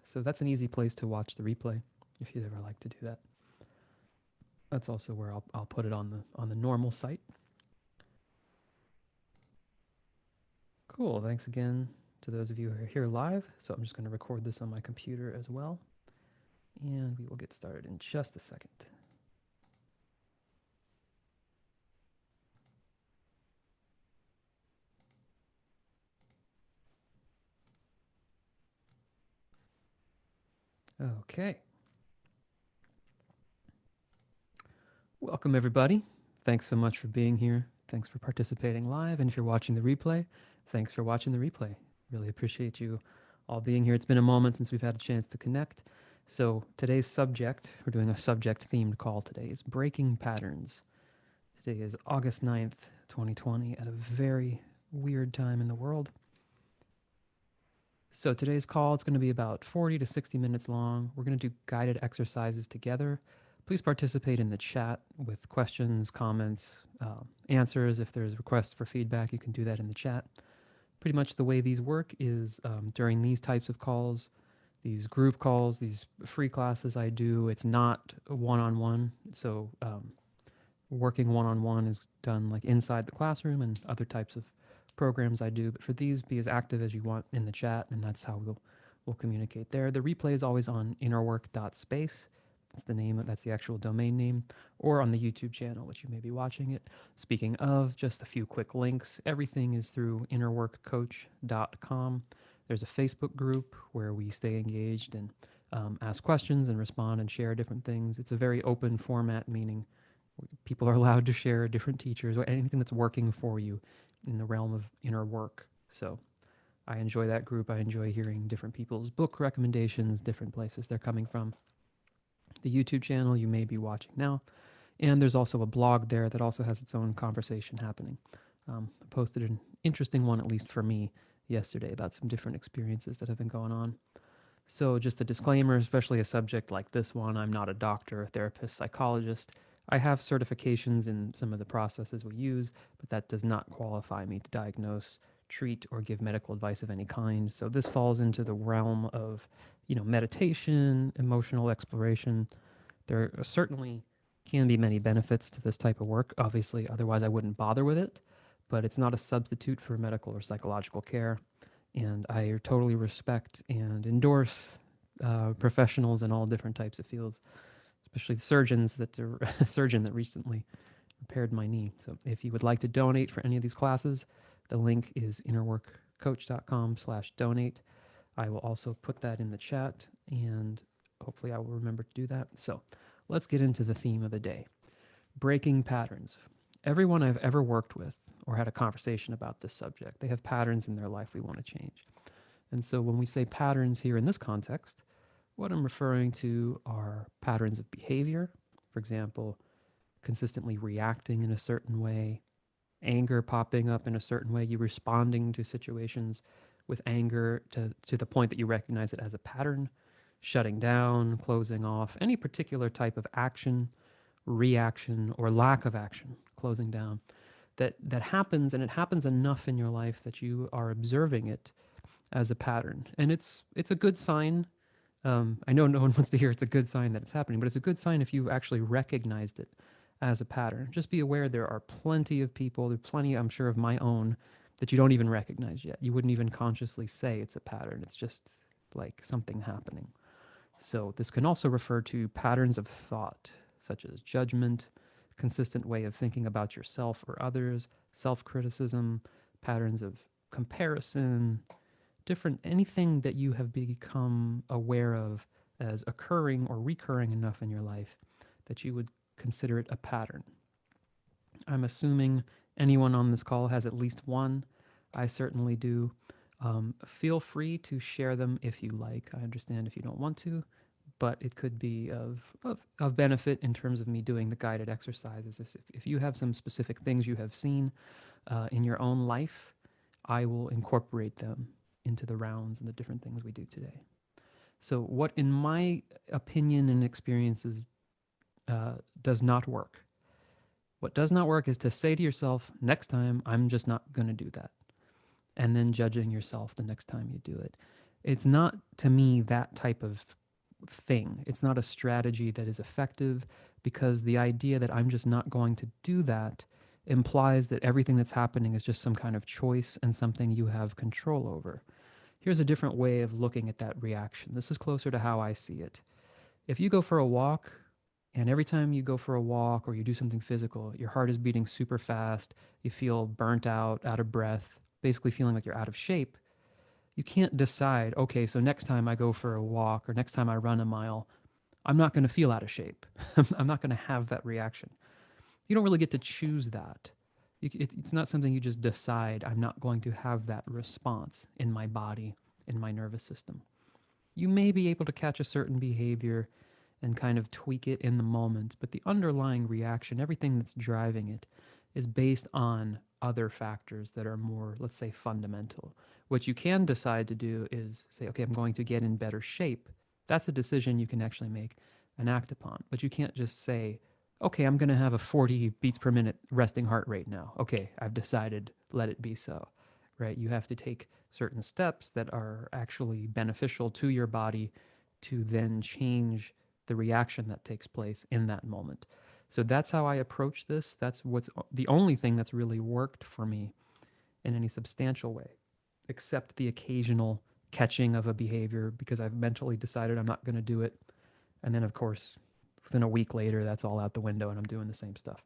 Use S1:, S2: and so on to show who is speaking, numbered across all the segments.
S1: So that's an easy place to watch the replay if you'd ever like to do that. That's also where I'll put it on the normal site. Cool. Thanks again to those of you who are here live. So I'm just going to record this on my computer as well. And we will get started in just a second. Okay. Welcome, everybody. Thanks so much for being here. Thanks for participating live. And if you're watching the replay, thanks for watching the replay. Really appreciate you all being here. It's been a moment since we've had a chance to connect. So today's subject, we're doing a subject-themed call today, is breaking patterns. Today is August 9th, 2020, at a very weird time in the world. So today's call, it's going to be about 40 to 60 minutes long. We're going to do guided exercises together. Please participate in the chat with questions, comments, answers. If there's requests for feedback, you can do that in the chat. Pretty much the way these work is during these types of calls, these group calls, these free classes I do, it's not one-on-one. So working one-on-one is done like inside the classroom and other types of programs I do. But for these, be as active as you want in the chat, and that's how we'll communicate there. The replay is always on innerwork.space. That's the name, that's the actual domain name, or on the YouTube channel, which you may be watching it. Speaking of, just a few quick links. Everything is through innerworkcoach.com. There's a Facebook group where we stay engaged and ask questions and respond and share different things. It's a very open format, meaning people are allowed to share different teachers or anything that's working for you in the realm of inner work. So I enjoy that group. I enjoy hearing different people's book recommendations, different places they're coming from. The YouTube channel you may be watching now. And there's also a blog there that also has its own conversation happening. I posted an interesting one, at least for me, yesterday about some different experiences that have been going on. So just a disclaimer, especially a subject like this one, I'm not a doctor, therapist, psychologist. I have certifications in some of the processes we use, but that does not qualify me to diagnose, treat, or give medical advice of any kind. So this falls into the realm of, meditation, emotional exploration. There certainly can be many benefits to this type of work. Obviously, otherwise I wouldn't bother with it, but it's not a substitute for medical or psychological care. And I totally respect and endorse professionals in all different types of fields, especially the surgeons a surgeon that recently repaired my knee. So if you would like to donate for any of these classes, the link is innerworkcoach.com/donate. I will also put that in the chat, and hopefully I will remember to do that. So let's get into the theme of the day, breaking patterns. Everyone I've ever worked with or had a conversation about this subject, they have patterns in their life we want to change. And so when we say patterns here in this context, what I'm referring to are patterns of behavior. For example, consistently reacting in a certain way, anger popping up in a certain way, you responding to situations with anger to the point that you recognize it as a pattern, shutting down, closing off, any particular type of action, reaction, or lack of action, closing down, that happens, and it happens enough in your life that you are observing it as a pattern. And it's a good sign. I know no one wants to hear it's a good sign that it's happening, but it's a good sign if you've actually recognized it as a pattern. Just be aware there are plenty of people, there are plenty, I'm sure, of my own that you don't even recognize yet. You wouldn't even consciously say it's a pattern. It's just like something happening. So this can also refer to patterns of thought, such as judgment, consistent way of thinking about yourself or others, self-criticism, patterns of comparison, different anything that you have become aware of as occurring or recurring enough in your life that you would consider it a pattern. I'm assuming anyone on this call has at least one. I certainly do. Feel free to share them if you like. I understand if you don't want to, but it could be of benefit in terms of me doing the guided exercises. If you have some specific things you have seen in your own life, I will incorporate them into the rounds and the different things we do today. So what, in my opinion and experiences, does not work. What does not work is to say to yourself, next time, I'm just not going to do that. And then judging yourself the next time you do it. It's not, to me, that type of thing. It's not a strategy that is effective, because the idea that I'm just not going to do that implies that everything that's happening is just some kind of choice and something you have control over. Here's a different way of looking at that reaction. This is closer to how I see it. If you go for a walk, and every time you go for a walk or you do something physical, your heart is beating super fast, you feel burnt out of breath, basically feeling like you're out of shape, you can't decide, okay, so next time I go for a walk or next time I run a mile, I'm not going to feel out of shape. I'm not going to have that reaction. You don't really get to choose that. It's not something you just decide, I'm not going to have that response in my body, in my nervous system. You may be able to catch a certain behavior and kind of tweak it in the moment, but the underlying reaction, everything that's driving it, is based on other factors that are more, let's say, fundamental. What you can decide to do is say, okay, I'm going to get in better shape. That's a decision you can actually make and act upon. But you can't just say, okay, I'm going to have a 40 beats per minute resting heart rate now. Okay, I've decided, let it be so, right? You have to take certain steps that are actually beneficial to your body to then change the reaction that takes place in that moment. So that's how I approach this. That's what's the only thing that's really worked for me in any substantial way, except the occasional catching of a behavior because I've mentally decided I'm not going to do it. And then, of course, within a week later, that's all out the window and I'm doing the same stuff.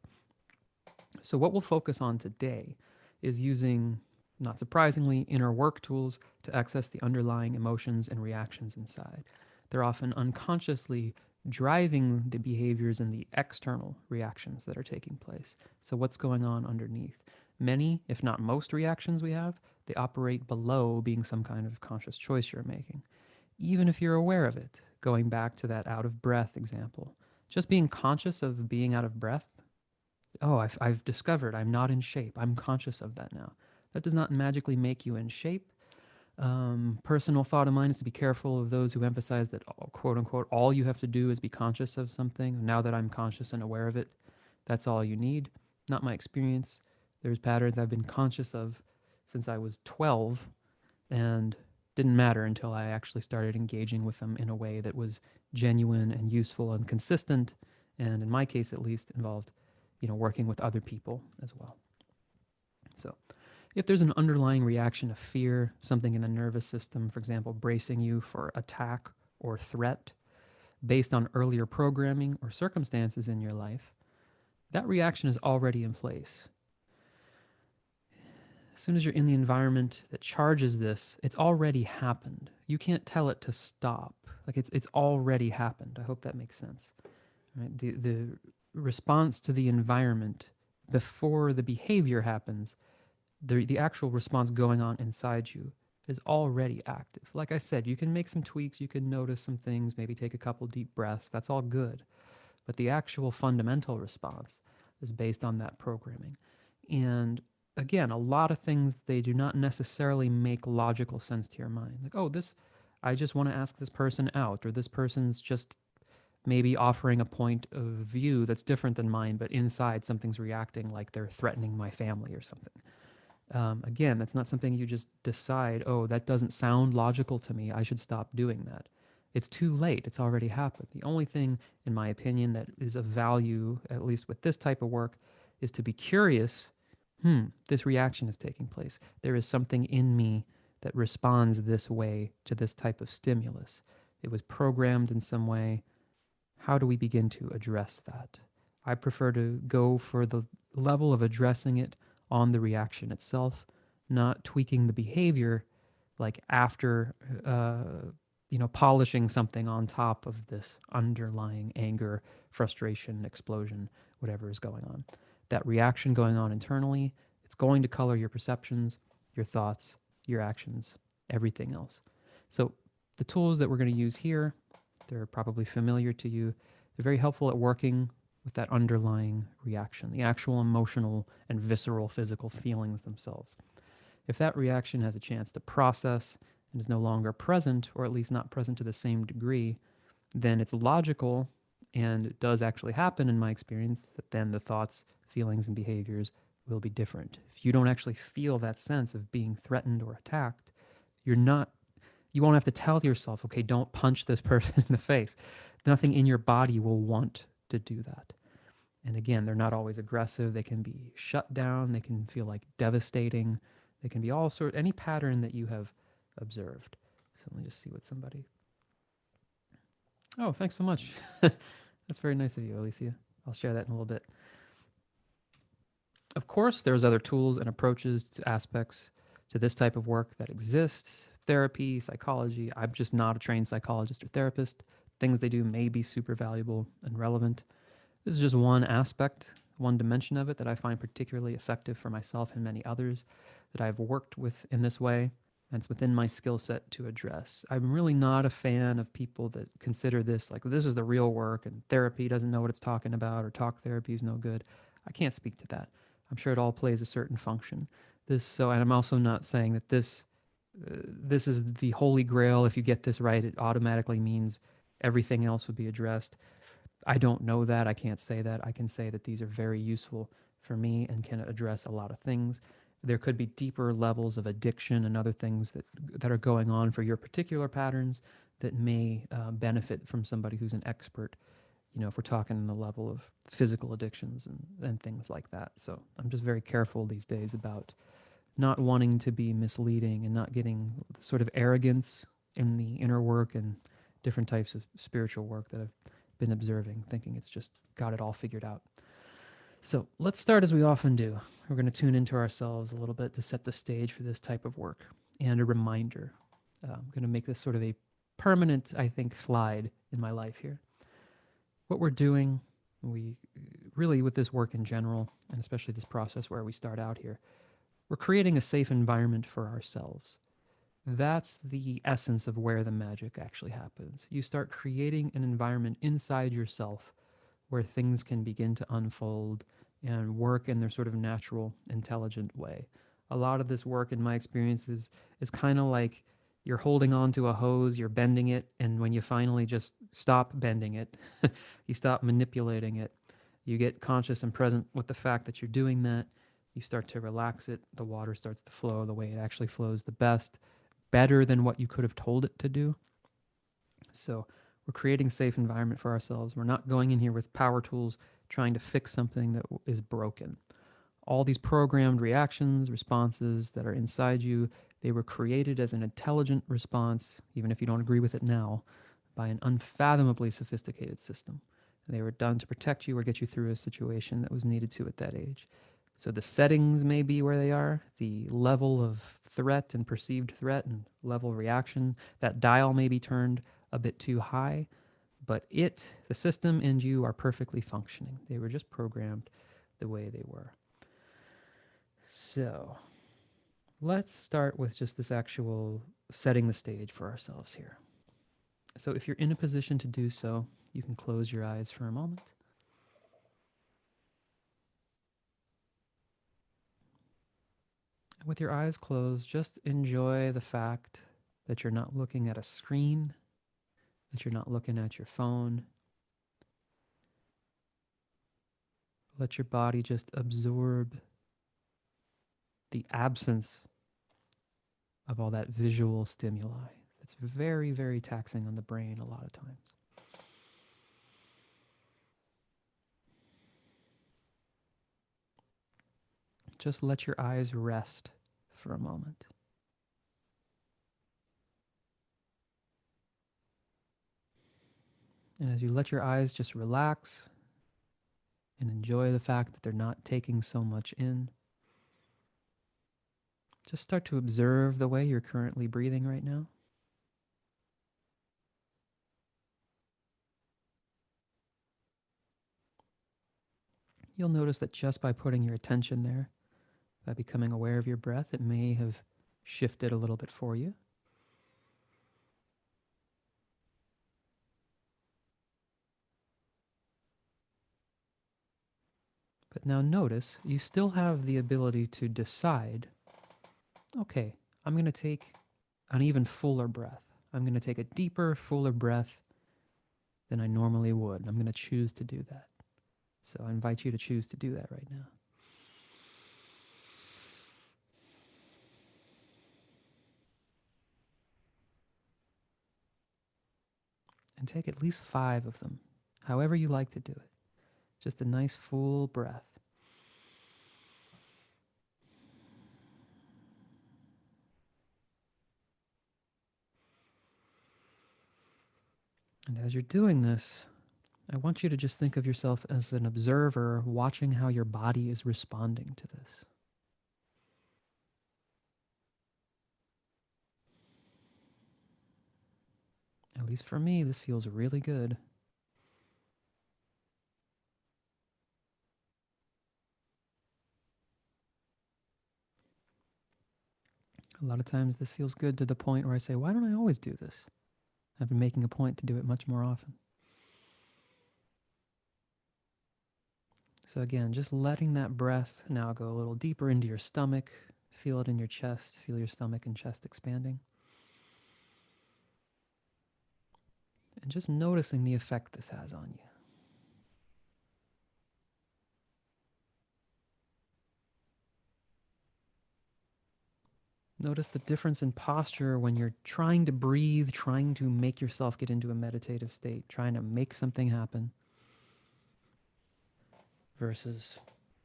S1: So, what we'll focus on today is using, not surprisingly, inner work tools to access the underlying emotions and reactions inside. They're often unconsciously driving the behaviors and the external reactions that are taking place. So, what's going on underneath? Many, if not most, reactions we have, they operate below being some kind of conscious choice you're making, even if you're aware of it. Going back to that out of breath example, just being conscious of being out of breath, oh, I've discovered I'm not in shape. I'm conscious of that now. That does not magically make you in shape. Personal thought of mine is to be careful of those who emphasize that, quote unquote, all you have to do is be conscious of something. Now that I'm conscious and aware of it, that's all you need. Not my experience. There's patterns I've been conscious of since I was 12 and didn't matter until I actually started engaging with them in a way that was genuine and useful and consistent, and in my case at least involved, working with other people as well. So, if there's an underlying reaction of fear, something in the nervous system, for example, bracing you for attack or threat based on earlier programming or circumstances in your life, that reaction is already in place. As soon as you're in the environment that charges this, it's already happened. You can't tell it to stop. Like it's already happened. I hope that makes sense. Right? The response to the environment before the behavior happens, the actual response going on inside you is already active. Like I said, you can make some tweaks, you can notice some things, maybe take a couple deep breaths. That's all good. But the actual fundamental response is based on that programming. And again, a lot of things, they do not necessarily make logical sense to your mind. Like, oh, I just want to ask this person out, or this person's just maybe offering a point of view that's different than mine, but inside something's reacting like they're threatening my family or something. Again, that's not something you just decide, oh, that doesn't sound logical to me, I should stop doing that. It's too late. It's already happened. The only thing, in my opinion, that is of value, at least with this type of work, is to be curious. This reaction is taking place. There is something in me that responds this way to this type of stimulus. It was programmed in some way. How do we begin to address that? I prefer to go for the level of addressing it on the reaction itself, not tweaking the behavior like after polishing something on top of this underlying anger, frustration, explosion, whatever is going on. That reaction going on internally, it's going to color your perceptions, your thoughts, your actions, everything else. So the tools that we're going to use here, they're probably familiar to you. They're very helpful at working with that underlying reaction, the actual emotional and visceral physical feelings themselves. If that reaction has a chance to process and is no longer present, or at least not present to the same degree, then it's logical, and it does actually happen in my experience, that then the thoughts, feelings, and behaviors will be different. If you don't actually feel that sense of being threatened or attacked, you're not You won't have to tell yourself, okay, don't punch this person in the face. Nothing in your body will want to do that. And again, they're not always aggressive. They can be shut down. They can feel like devastating. They can be all sort, any pattern that you have observed. So let me just see what somebody. Oh, thanks so much. That's very nice of you, Alicia. I'll share that in a little bit. Of course, there's other tools and approaches to aspects to this type of work that exists. Therapy, psychology. I'm just not a trained psychologist or therapist. Things they do may be super valuable and relevant. This is just one aspect, one dimension of it that I find particularly effective for myself and many others that I've worked with in this way. And it's within my skill set to address. I'm really not a fan of people that consider this like this is the real work and therapy doesn't know what it's talking about or talk therapy is no good. I can't speak to that. I'm sure it all plays a certain function. And I'm also not saying that this is the holy grail. If you get this right, it automatically means everything else would be addressed. I don't know that. I can't say that. I can say that these are very useful for me and can address a lot of things. There could be deeper levels of addiction and other things that are going on for your particular patterns that may benefit from somebody who's an expert. You know, if we're talking in the level of physical addictions and things like that. So I'm just very careful these days about not wanting to be misleading and not getting sort of arrogance in the inner work and different types of spiritual work that I've been observing, thinking it's just got it all figured out. So let's start as we often do. We're going to tune into ourselves a little bit to set the stage for this type of work. And a reminder, I'm going to make this sort of a permanent, I think, slide in my life here. What we're doing, we really with this work in general, and especially this process where we start out here, we're creating a safe environment for ourselves. That's the essence of where the magic actually happens. You start creating an environment inside yourself where things can begin to unfold and work in their sort of natural, intelligent way. A lot of this work, in my experience, is kind of like you're holding on to a hose, you're bending it, and when you finally just stop bending it, you stop manipulating it, you get conscious and present with the fact that you're doing that, you start to relax it, the water starts to flow the way it actually flows the best, better than what you could have told it to do. So we're creating a safe environment for ourselves. We're not going in here with power tools trying to fix something that is broken. All these programmed reactions, responses that are inside you, they were created as an intelligent response, even if you don't agree with it now, by an unfathomably sophisticated system. And they were done to protect you or get you through a situation that was needed to at that age. So the settings may be where they are, the level of threat and perceived threat and level of reaction, that dial may be turned a bit too high, but the system, and you are perfectly functioning. They were just programmed the way they were. So let's start with just this actual setting the stage for ourselves here. So if you're in a position to do so, you can close your eyes for a moment. With your eyes closed, just enjoy the fact that you're not looking at a screen, that you're not looking at your phone. Let your body just absorb the absence of all that visual stimuli. That's very, very taxing on the brain a lot of times. Just let your eyes rest for a moment. And as you let your eyes just relax and enjoy the fact that they're not taking so much in, just start to observe the way you're currently breathing right now. You'll notice that just by putting your attention there, by becoming aware of your breath, it may have shifted a little bit for you. But now notice you still have the ability to decide, okay, I'm going to take an even fuller breath. I'm going to take a deeper, fuller breath than I normally would. I'm going to choose to do that. So I invite you to choose to do that right now. And take at least 5 of them, however you like to do it. Just a nice full breath. And as you're doing this, I want you to just think of yourself as an observer watching how your body is responding to this. At least for me, this feels really good. A lot of times this feels good to the point where I say, why don't I always do this? I've been making a point to do it much more often. So again, just letting that breath now go a little deeper into your stomach. Feel it in your chest. Feel your stomach and chest expanding. And just noticing the effect this has on you. Notice the difference in posture when you're trying to breathe, trying to make yourself get into a meditative state, trying to make something happen, versus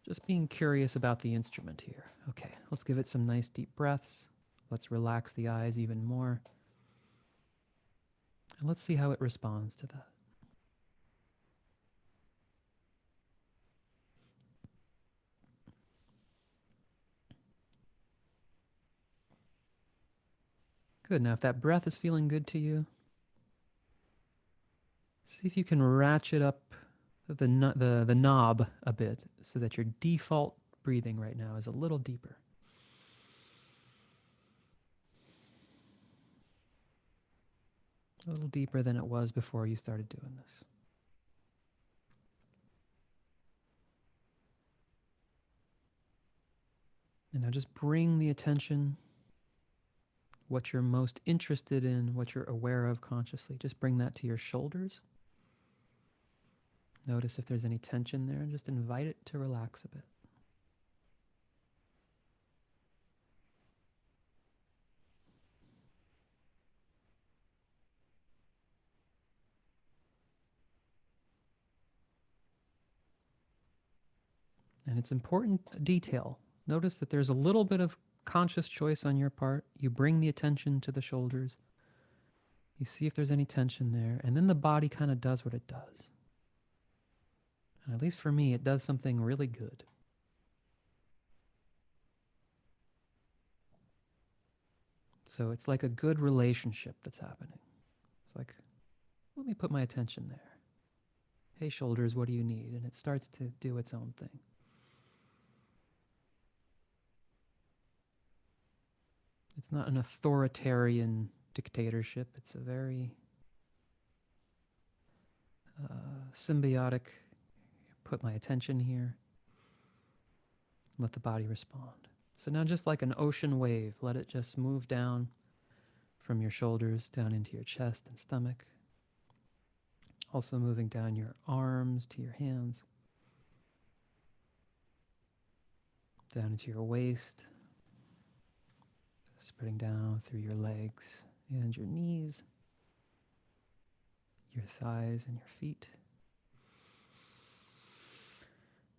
S1: just being curious about the instrument here. Okay, let's give it some nice deep breaths. Let's relax the eyes even more. And let's see how it responds to that. Good. Now, if that breath is feeling good to you, see if you can ratchet up the knob a bit so that your default breathing right now is a little deeper. A little deeper than it was before you started doing this. And now just bring the attention, what you're most interested in, what you're aware of consciously, just bring that to your shoulders. Notice if there's any tension there and just invite it to relax a bit. And it's important detail. Notice that there's a little bit of conscious choice on your part. You bring the attention to the shoulders. You see if there's any tension there. And then the body kind of does what it does. And at least for me, it does something really good. So it's like a good relationship that's happening. It's like, let me put my attention there. Hey, shoulders, what do you need? And it starts to do its own thing. It's not an authoritarian dictatorship. It's a very symbiotic, put my attention here, let the body respond. So now just like an ocean wave, let it just move down from your shoulders down into your chest and stomach. Also moving down your arms to your hands, down into your waist, spreading down through your legs and your knees, your thighs and your feet.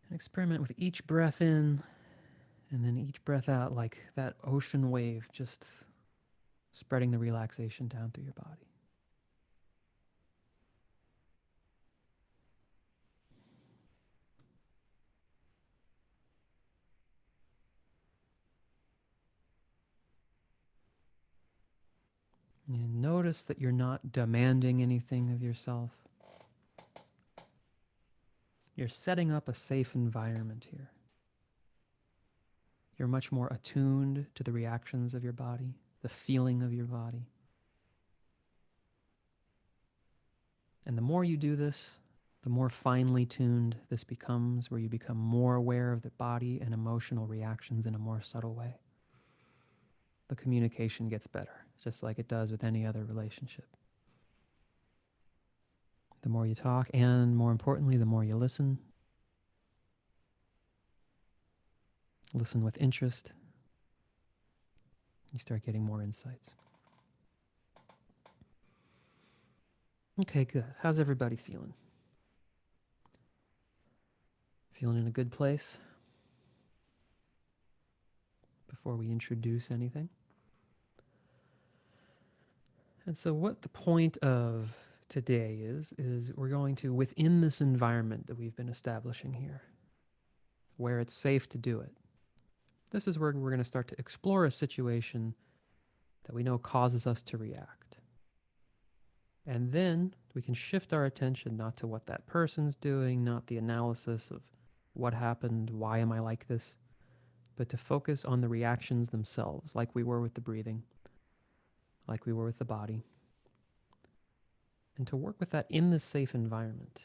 S1: And experiment with each breath in and then each breath out like that ocean wave, just spreading the relaxation down through your body. And notice that you're not demanding anything of yourself. You're setting up a safe environment here. You're much more attuned to the reactions of your body, the feeling of your body. And the more you do this, the more finely tuned this becomes, where you become more aware of the body and emotional reactions in a more subtle way. The communication gets better, just like it does with any other relationship. The more you talk, and more importantly, the more you listen with interest, you start getting more insights. Okay, good. How's everybody feeling? Feeling in a good place before we introduce anything? And so, what the point of today is we're going to, within this environment that we've been establishing here, where it's safe to do it, this is where we're going to start to explore a situation that we know causes us to react. And then we can shift our attention not to what that person's doing, not the analysis of what happened, why am I like this, but to focus on the reactions themselves, like we were with the breathing, like we were with the body, and to work with that in this safe environment.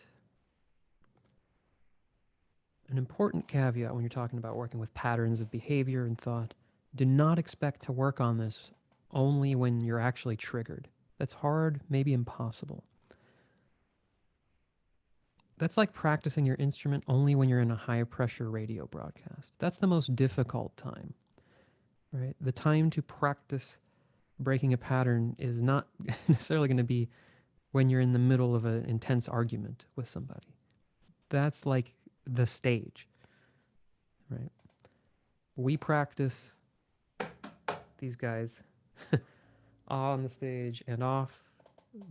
S1: An important caveat when you're talking about working with patterns of behavior and thought, do not expect to work on this only when you're actually triggered. That's hard, maybe impossible. That's like practicing your instrument only when you're in a high pressure radio broadcast. That's the most difficult time, right? The time to practice breaking a pattern is not necessarily going to be when you're in the middle of an intense argument with somebody. That's like the stage, right? We practice these guys on the stage and off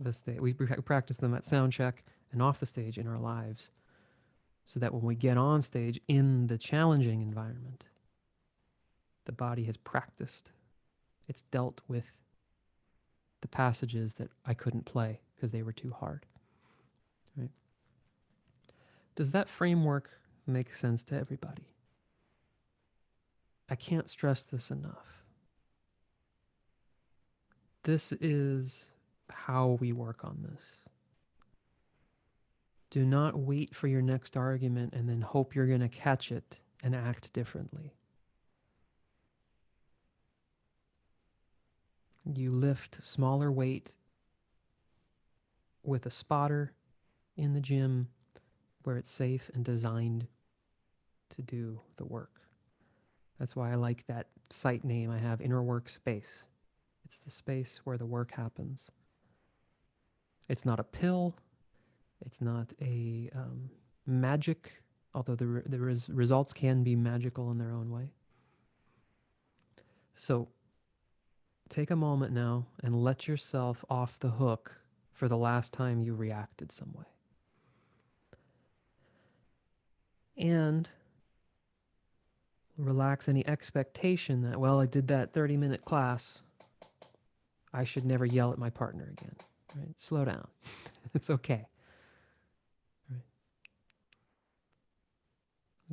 S1: the stage. We practice them at sound check and off the stage in our lives so that when we get on stage in the challenging environment, the body has practiced. It's dealt with the passages that I couldn't play because they were too hard. Right? Does that framework make sense to everybody? I can't stress this enough. This is how we work on this. Do not wait for your next argument and then hope you're going to catch it and act differently. You lift smaller weight with a spotter in the gym where it's safe and designed to do the work. That's why I like that site name I have, Inner Workspace. It's the space where the work happens. It's not a pill. It's not a magic, although the results can be magical in their own way. So take a moment now and let yourself off the hook for the last time you reacted some way. And relax any expectation that, well, I did that 30-minute class. I should never yell at my partner again. Right? Slow down. It's okay. Right?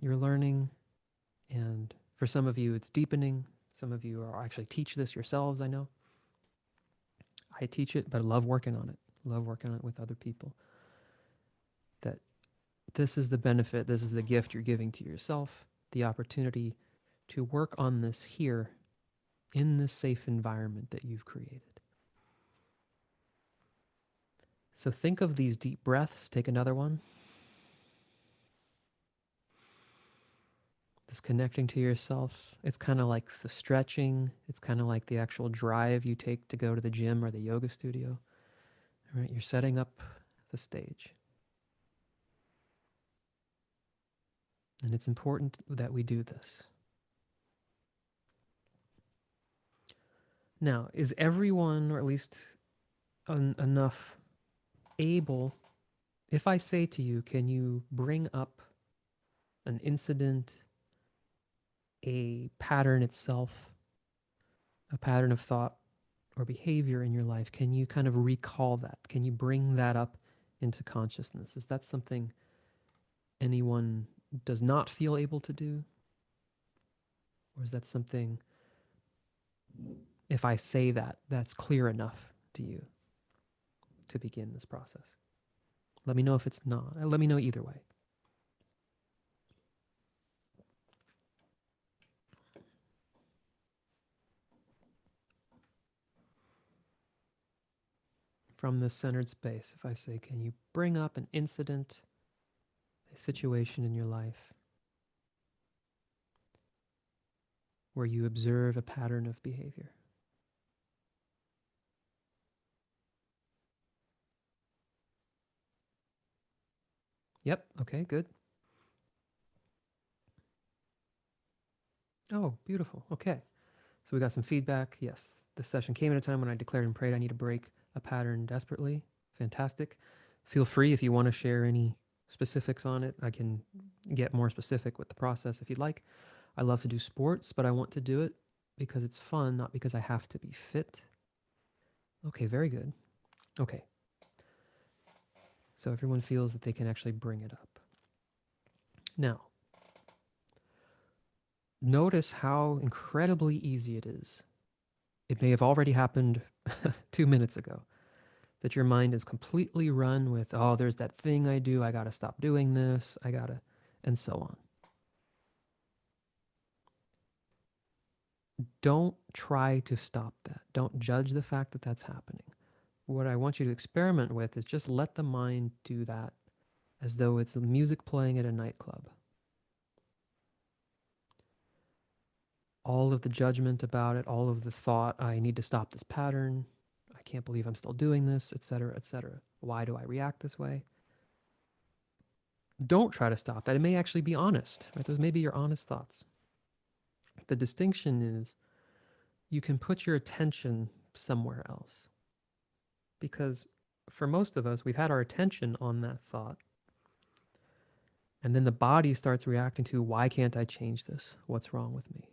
S1: You're learning, and for some of you, it's deepening. Some of you are actually teach this yourselves, I know. I teach it, but I love working on it. Love working on it with other people. That this is the benefit, this is the gift you're giving to yourself, the opportunity to work on this here in this safe environment that you've created. So think of these deep breaths. Take another one. This connecting to yourself. It's kind of like the stretching. It's kind of like the actual drive you take to go to the gym or the yoga studio. All right, you're setting up the stage. And it's important that we do this. Now, is everyone, or at least enough, able, if I say to you, can you bring up an incident, a pattern itself, a pattern of thought or behavior in your life, can you kind of recall that? Can you bring that up into consciousness? Is that something anyone does not feel able to do? Or is that something, if I say that, that's clear enough to you to begin this process? Let me know if it's not. Let me know either way. From this centered space, if I say, can you bring up an incident, a situation in your life where you observe a pattern of behavior? Yep. Okay, good. Oh, beautiful. Okay. So we got some feedback. Yes. This session came at a time when I declared and prayed I need to break a pattern desperately. Fantastic. Feel free if you want to share any specifics on it. I can get more specific with the process if you'd like. I love to do sports, but I want to do it because it's fun, not because I have to be fit. Okay, very good. Okay. So everyone feels that they can actually bring it up. Now, notice how incredibly easy it is. It may have already happened 2 minutes ago that your mind is completely run with, oh, there's that thing I do. I got to stop doing this. I got to, and so on. Don't try to stop that. Don't judge the fact that that's happening. What I want you to experiment with is just let the mind do that as though it's music playing at a nightclub. All of the judgment about it, all of the thought, I need to stop this pattern, I can't believe I'm still doing this, etc., etc. Why do I react this way? Don't try to stop that. It may actually be honest, right? Those may be your honest thoughts. The distinction is you can put your attention somewhere else. Because for most of us, we've had our attention on that thought. And then the body starts reacting to, why can't I change this? What's wrong with me?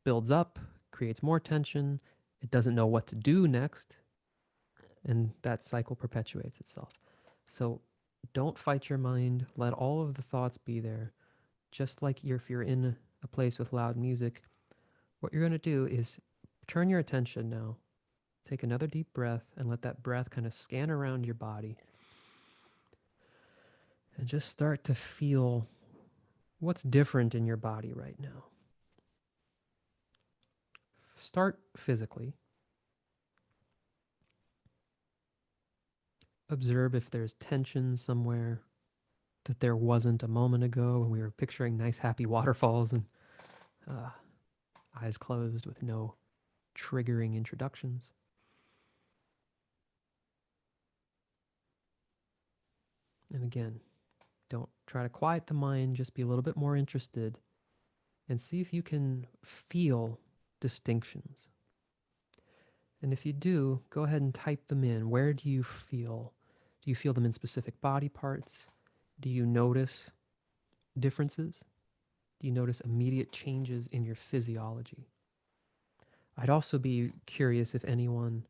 S1: Builds up, creates more tension. It doesn't know what to do next. And that cycle perpetuates itself. So don't fight your mind. Let all of the thoughts be there. Just like if you're in a place with loud music, what you're going to do is turn your attention now. Take another deep breath and let that breath kind of scan around your body and just start to feel what's different in your body right now. Start physically. Observe if there's tension somewhere that there wasn't a moment ago when we were picturing nice, happy waterfalls and uh, eyes closed with no triggering introductions. And again, don't try to quiet the mind, just be a little bit more interested and see if you can feel distinctions. And if you do, go ahead and type them in. Where do you feel? Do you feel them in specific body parts? Do you notice differences? Do you notice immediate changes in your physiology? I'd also be curious if anyone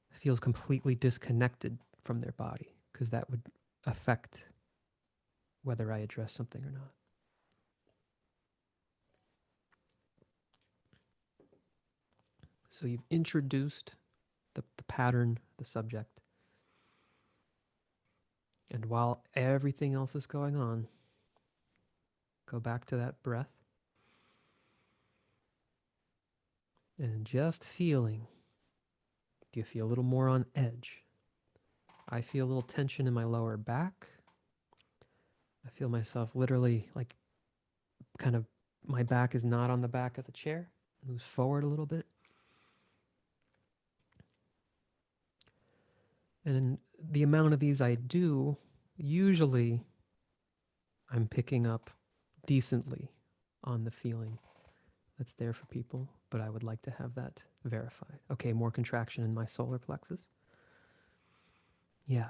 S1: feels completely disconnected from their body, because that would affect whether I address something or not. So you've introduced the pattern, the subject. And while everything else is going on, go back to that breath and just feeling. Do you feel a little more on edge? I feel a little tension in my lower back. I feel myself literally like kind of my back is not on the back of the chair. Moves forward a little bit. And the amount of these I do, usually I'm picking up decently on the feeling that's there for people, but I would like to have that verified. Okay, more contraction in my solar plexus. Yeah.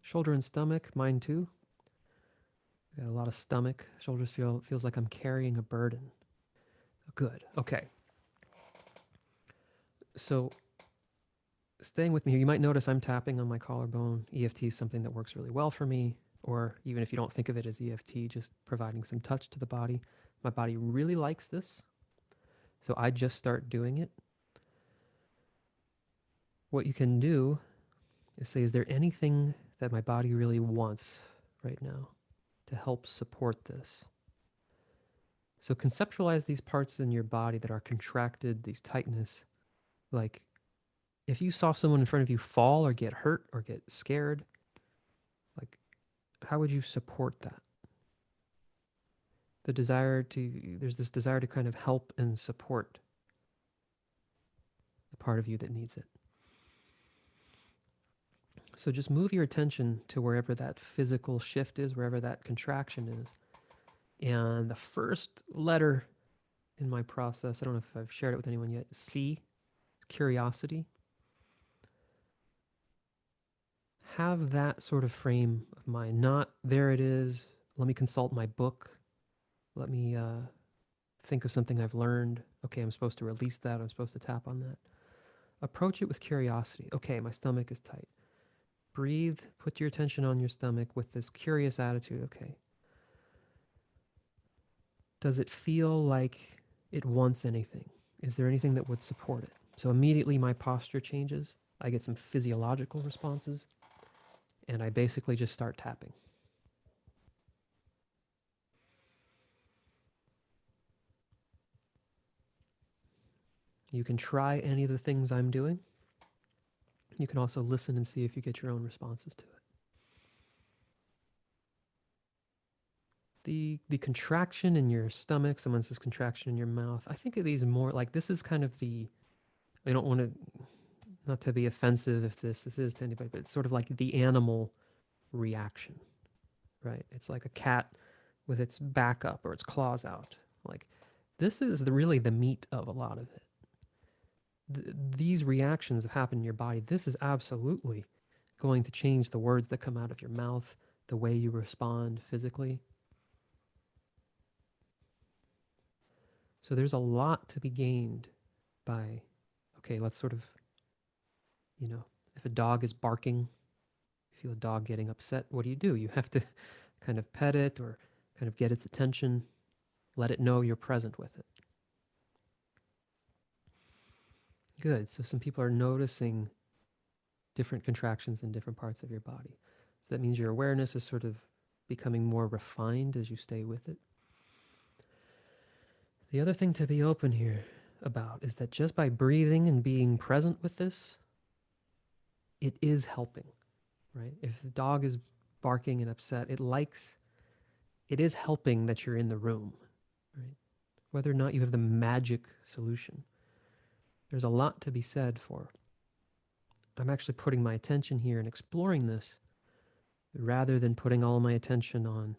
S1: Shoulder and stomach, mine too. Got a lot of stomach. Shoulders feels like I'm carrying a burden. Good. Okay. So staying with me here, you might notice I'm tapping on my collarbone. EFT is something that works really well for me. Or even if you don't think of it as EFT, just providing some touch to the body. My body really likes this. So I just start doing it. What you can do is say, is there anything that my body really wants right now to help support this? So conceptualize these parts in your body that are contracted, these tightness. Like if you saw someone in front of you fall or get hurt or get scared, like how would you support that? There's this desire to kind of help and support the part of you that needs it. So just move your attention to wherever that physical shift is, wherever that contraction is. And the first letter in my process, I don't know if I've shared it with anyone yet, C, curiosity. Have that sort of frame of mind. Not there it is. Let me consult my book. Let me think of something I've learned. Okay, I'm supposed to release that. I'm supposed to tap on that. Approach it with curiosity. Okay, my stomach is tight. Breathe. Put your attention on your stomach with this curious attitude. Okay, does it feel like it wants anything? Is there anything that would support it? So immediately my posture changes. I get some physiological responses, and I basically just start tapping. You can try any of the things I'm doing. You can also listen and see if you get your own responses to it. The contraction in your stomach, someone says contraction in your mouth. I think of these more like this is kind of the, I don't want to, not to be offensive if this is to anybody, but it's sort of like the animal reaction, right? It's like a cat with its back up or its claws out. Like this is really the meat of a lot of it. These reactions have happened in your body. This is absolutely going to change the words that come out of your mouth, the way you respond physically. So there's a lot to be gained by, okay, let's sort of, if a dog is barking, you feel a dog getting upset, what do? You have to kind of pet it or kind of get its attention, let it know you're present with it. Good. So some people are noticing different contractions in different parts of your body. So that means your awareness is sort of becoming more refined as you stay with it. The other thing to be open here about is that just by breathing and being present with this, it is helping, right? If the dog is barking and upset, it is helping that you're in the room, right? Whether or not you have the magic solution, there's a lot to be said for. I'm actually putting my attention here and exploring this rather than putting all my attention on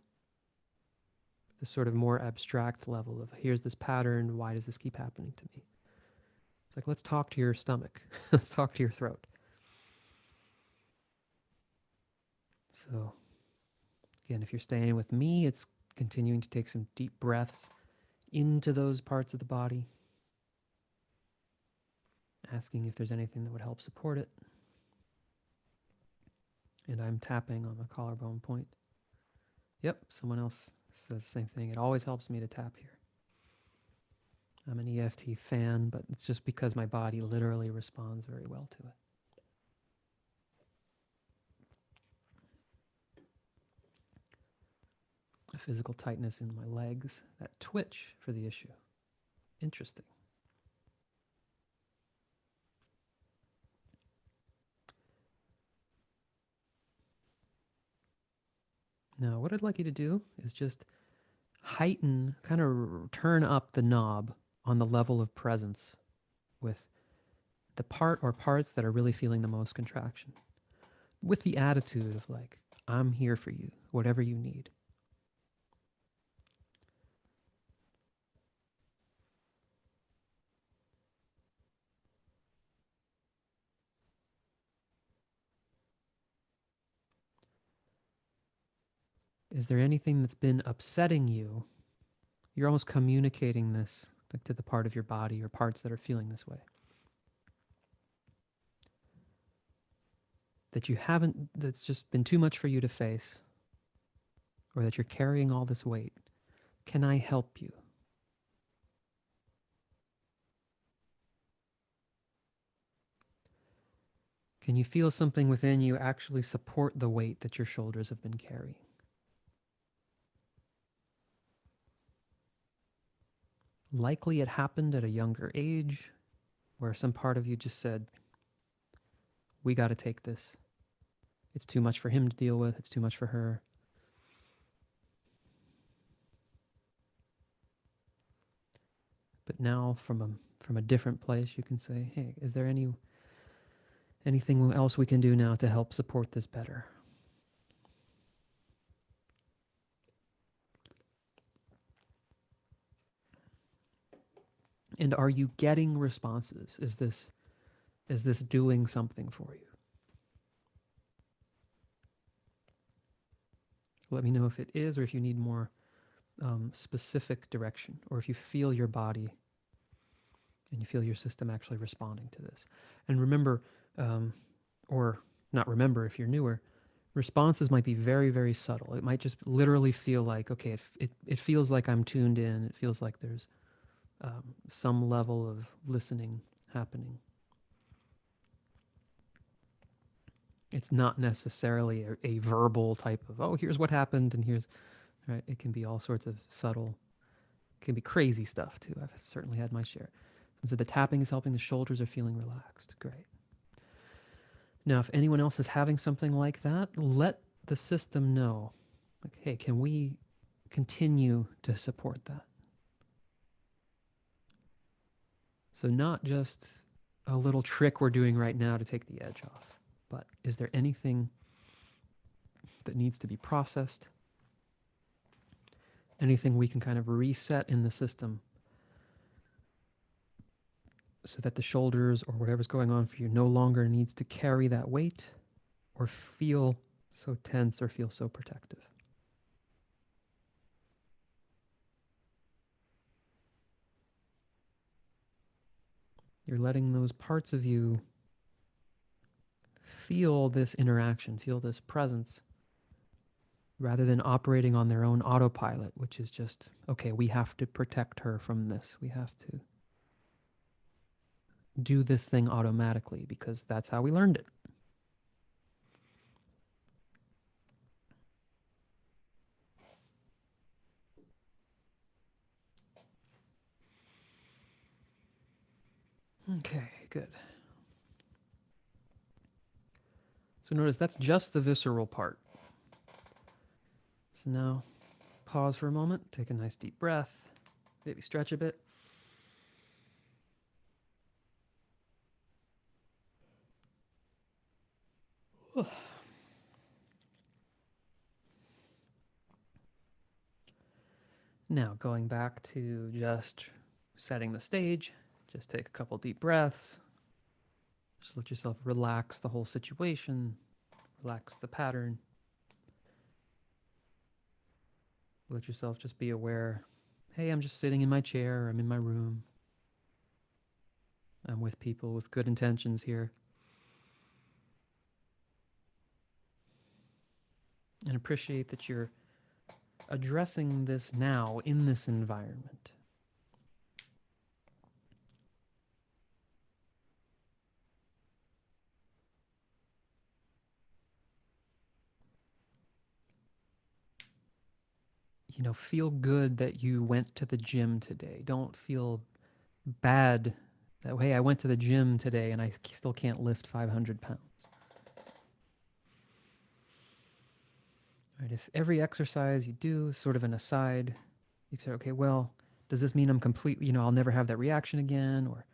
S1: the sort of more abstract level of here's this pattern, why does this keep happening to me? It's like, let's talk to your stomach. Let's talk to your throat. So, again, if you're staying with me, it's continuing to take some deep breaths into those parts of the body, asking if there's anything that would help support it. And I'm tapping on the collarbone point. Yep, someone else says the same thing. It always helps me to tap here. I'm an EFT fan, but it's just because my body literally responds very well to it. A physical tightness in my legs, that twitch for the issue. Interesting. Now, what I'd like you to do is just heighten, kind of turn up the knob on the level of presence with the part or parts that are really feeling the most contraction. With the attitude of like, I'm here for you, whatever you need. Is there anything that's been upsetting you? You're almost communicating this like to the part of your body or parts that are feeling this way. That you haven't, that's just been too much for you to face, or that you're carrying all this weight. Can I help you? Can you feel something within you actually support the weight that your shoulders have been carrying? Likely it happened at a younger age where some part of you just said, we got to take this. It's too much for him to deal with. It's too much for her. But now from a different place, you can say, hey, is there Anything else we can do now to help support this better? And are you getting responses? Is this doing something for you? Let me know if it is, or if you need more specific direction, or if you feel your body and you feel your system actually responding to this. And remember, or not remember if you're newer, responses might be very, very subtle. It might just literally feel like, okay, it feels like I'm tuned in. It feels like there's some level of listening happening. It's not necessarily a verbal type of, oh, here's what happened and here's, right? It can be all sorts of subtle, it can be crazy stuff too. I've certainly had my share. So the tapping is helping, the shoulders are feeling relaxed. Great. Now, if anyone else is having something like that, let the system know, like, hey, can we continue to support that? So not just a little trick we're doing right now to take the edge off, but is there anything that needs to be processed? Anything we can kind of reset in the system so that the shoulders or whatever's going on for you no longer needs to carry that weight or feel so tense or feel so protective. You're letting those parts of you feel this interaction, feel this presence, rather than operating on their own autopilot, which is just, okay, we have to protect her from this. We have to do this thing automatically because that's how we learned it. Okay, good. So notice that's just the visceral part. So now pause for a moment, take a nice deep breath, maybe stretch a bit. Now going back to just setting the stage, just take a couple deep breaths. Just let yourself relax the whole situation, relax the pattern. Let yourself just be aware, hey, I'm just sitting in my chair, I'm in my room. I'm with people with good intentions here. And appreciate that you're addressing this now in this environment. You know, feel good that you went to the gym today. Don't feel bad that, hey, I went to the gym today and I still can't lift 500 pounds. Right? If every exercise you do is sort of an aside, you say, okay, well, does this mean I'm completely, I'll never have that reaction again? Or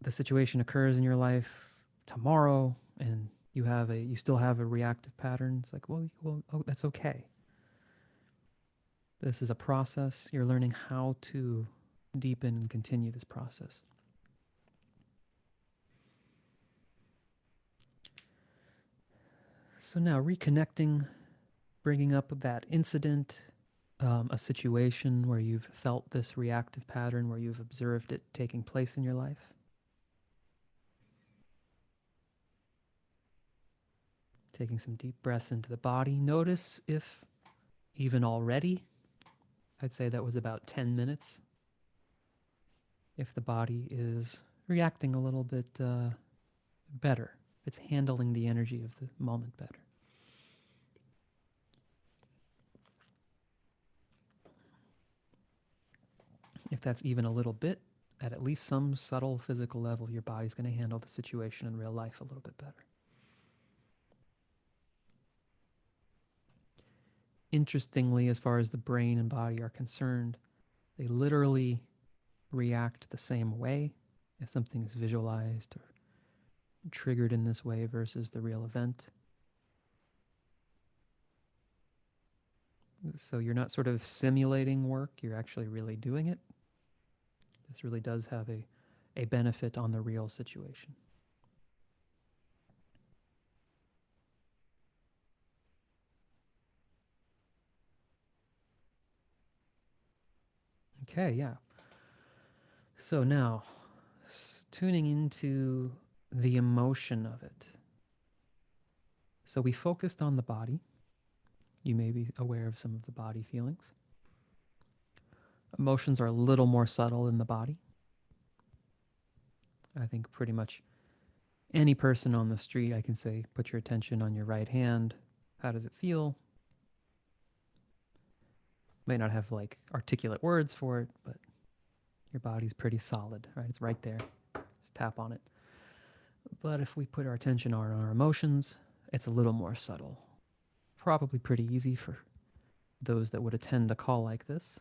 S1: the situation occurs in your life tomorrow and you still have a reactive pattern. It's like, well, oh, that's okay. This is a process. You're learning how to deepen and continue this process. So now reconnecting, bringing up that incident, a situation where you've felt this reactive pattern, where you've observed it taking place in your life. Taking some deep breaths into the body. Notice if even already, I'd say that was about 10 minutes, if the body is reacting a little bit better, it's handling the energy of the moment better. If that's even a little bit, at least some subtle physical level, your body's going to handle the situation in real life a little bit better. Interestingly, as far as the brain and body are concerned, they literally react the same way if something is visualized or triggered in this way versus the real event. So you're not sort of simulating work, you're actually really doing it. This really does have a benefit on the real situation. Okay, yeah. So now, tuning into the emotion of it. So we focused on the body. You may be aware of some of the body feelings. Emotions are a little more subtle in the body. I think pretty much any person on the street, I can say, put your attention on your right hand. How does it feel? May not have like articulate words for it, but your body's pretty solid, right? It's right there. Just tap on it. But if we put our attention on our emotions, it's a little more subtle. Probably pretty easy for those that would attend a call like this.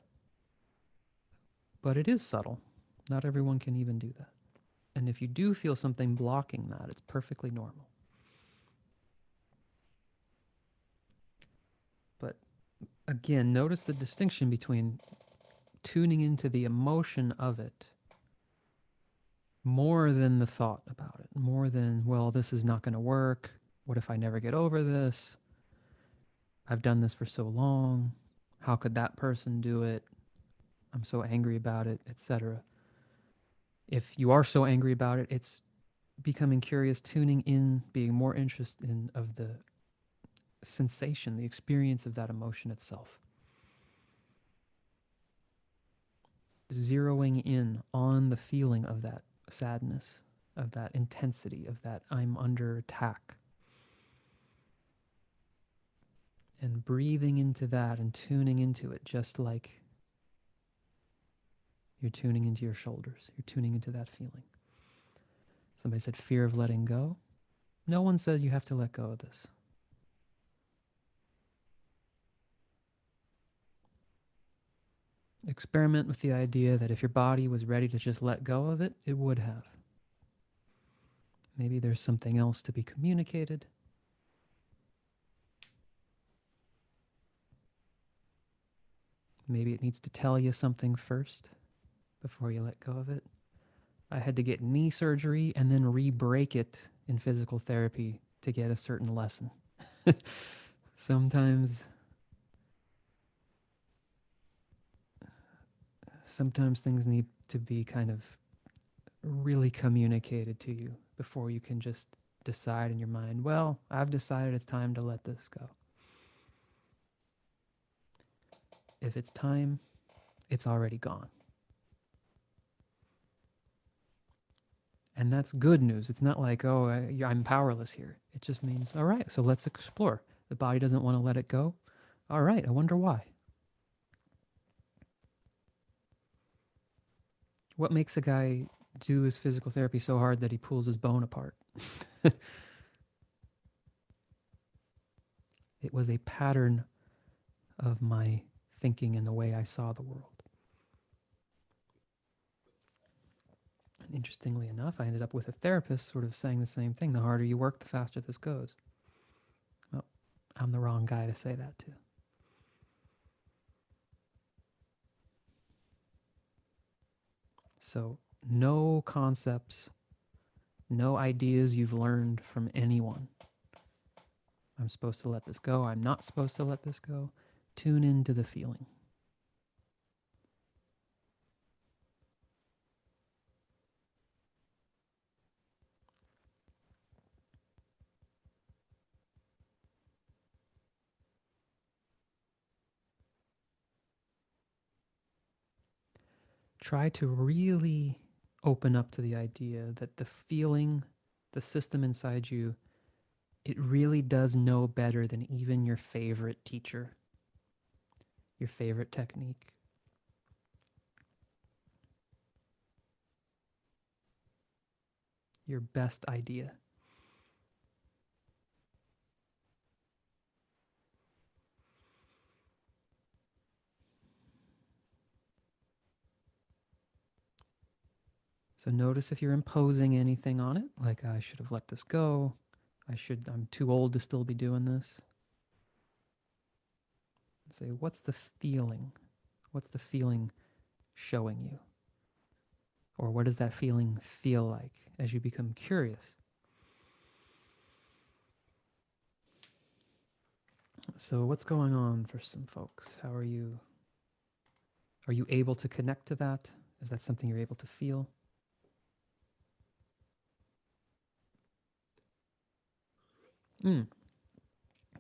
S1: But it is subtle. Not everyone can even do that. And if you do feel something blocking that, it's perfectly normal. But again, notice the distinction between tuning into the emotion of it more than the thought about it, more than, well, this is not going to work. What if I never get over this? I've done this for so long. How could that person do it? I'm so angry about it, etc. If you are so angry about it, it's becoming curious, tuning in, being more interested in of the sensation, the experience of that emotion itself. Zeroing in on the feeling of that sadness, of that intensity, of that I'm under attack. And breathing into that and tuning into it just like you're tuning into your shoulders. You're tuning into that feeling. Somebody said fear of letting go. No one said you have to let go of this. Experiment with the idea that if your body was ready to just let go of it, it would have. Maybe there's something else to be communicated. Maybe it needs to tell you something first before you let go of it. I had to get knee surgery and then re-break it in physical therapy to get a certain lesson. sometimes sometimes things need to be kind of really communicated to you before you can just decide in your mind, well, I've decided it's time to let this go. If it's time, it's already gone. And that's good news. It's not like, oh, I'm powerless here. It just means, all right, so let's explore. The body doesn't want to let it go. All right, I wonder why. What makes a guy do his physical therapy so hard that he pulls his bone apart? It was a pattern of my thinking and the way I saw the world. And interestingly enough, I ended up with a therapist sort of saying the same thing. The harder you work, the faster this goes. Well, I'm the wrong guy to say that to. So, no concepts, no ideas you've learned from anyone. I'm supposed to let this go. I'm not supposed to let this go. Tune into the feeling. Try to really open up to the idea that the feeling, the system inside you, it really does know better than even your favorite teacher, your favorite technique. Your best idea. So notice if you're imposing anything on it, like I should have let this go. I'm too old to still be doing this. Say, what's the feeling? What's the feeling showing you? Or what does that feeling feel like as you become curious? So what's going on for some folks? How are you? Are you able to connect to that? Is that something you're able to feel?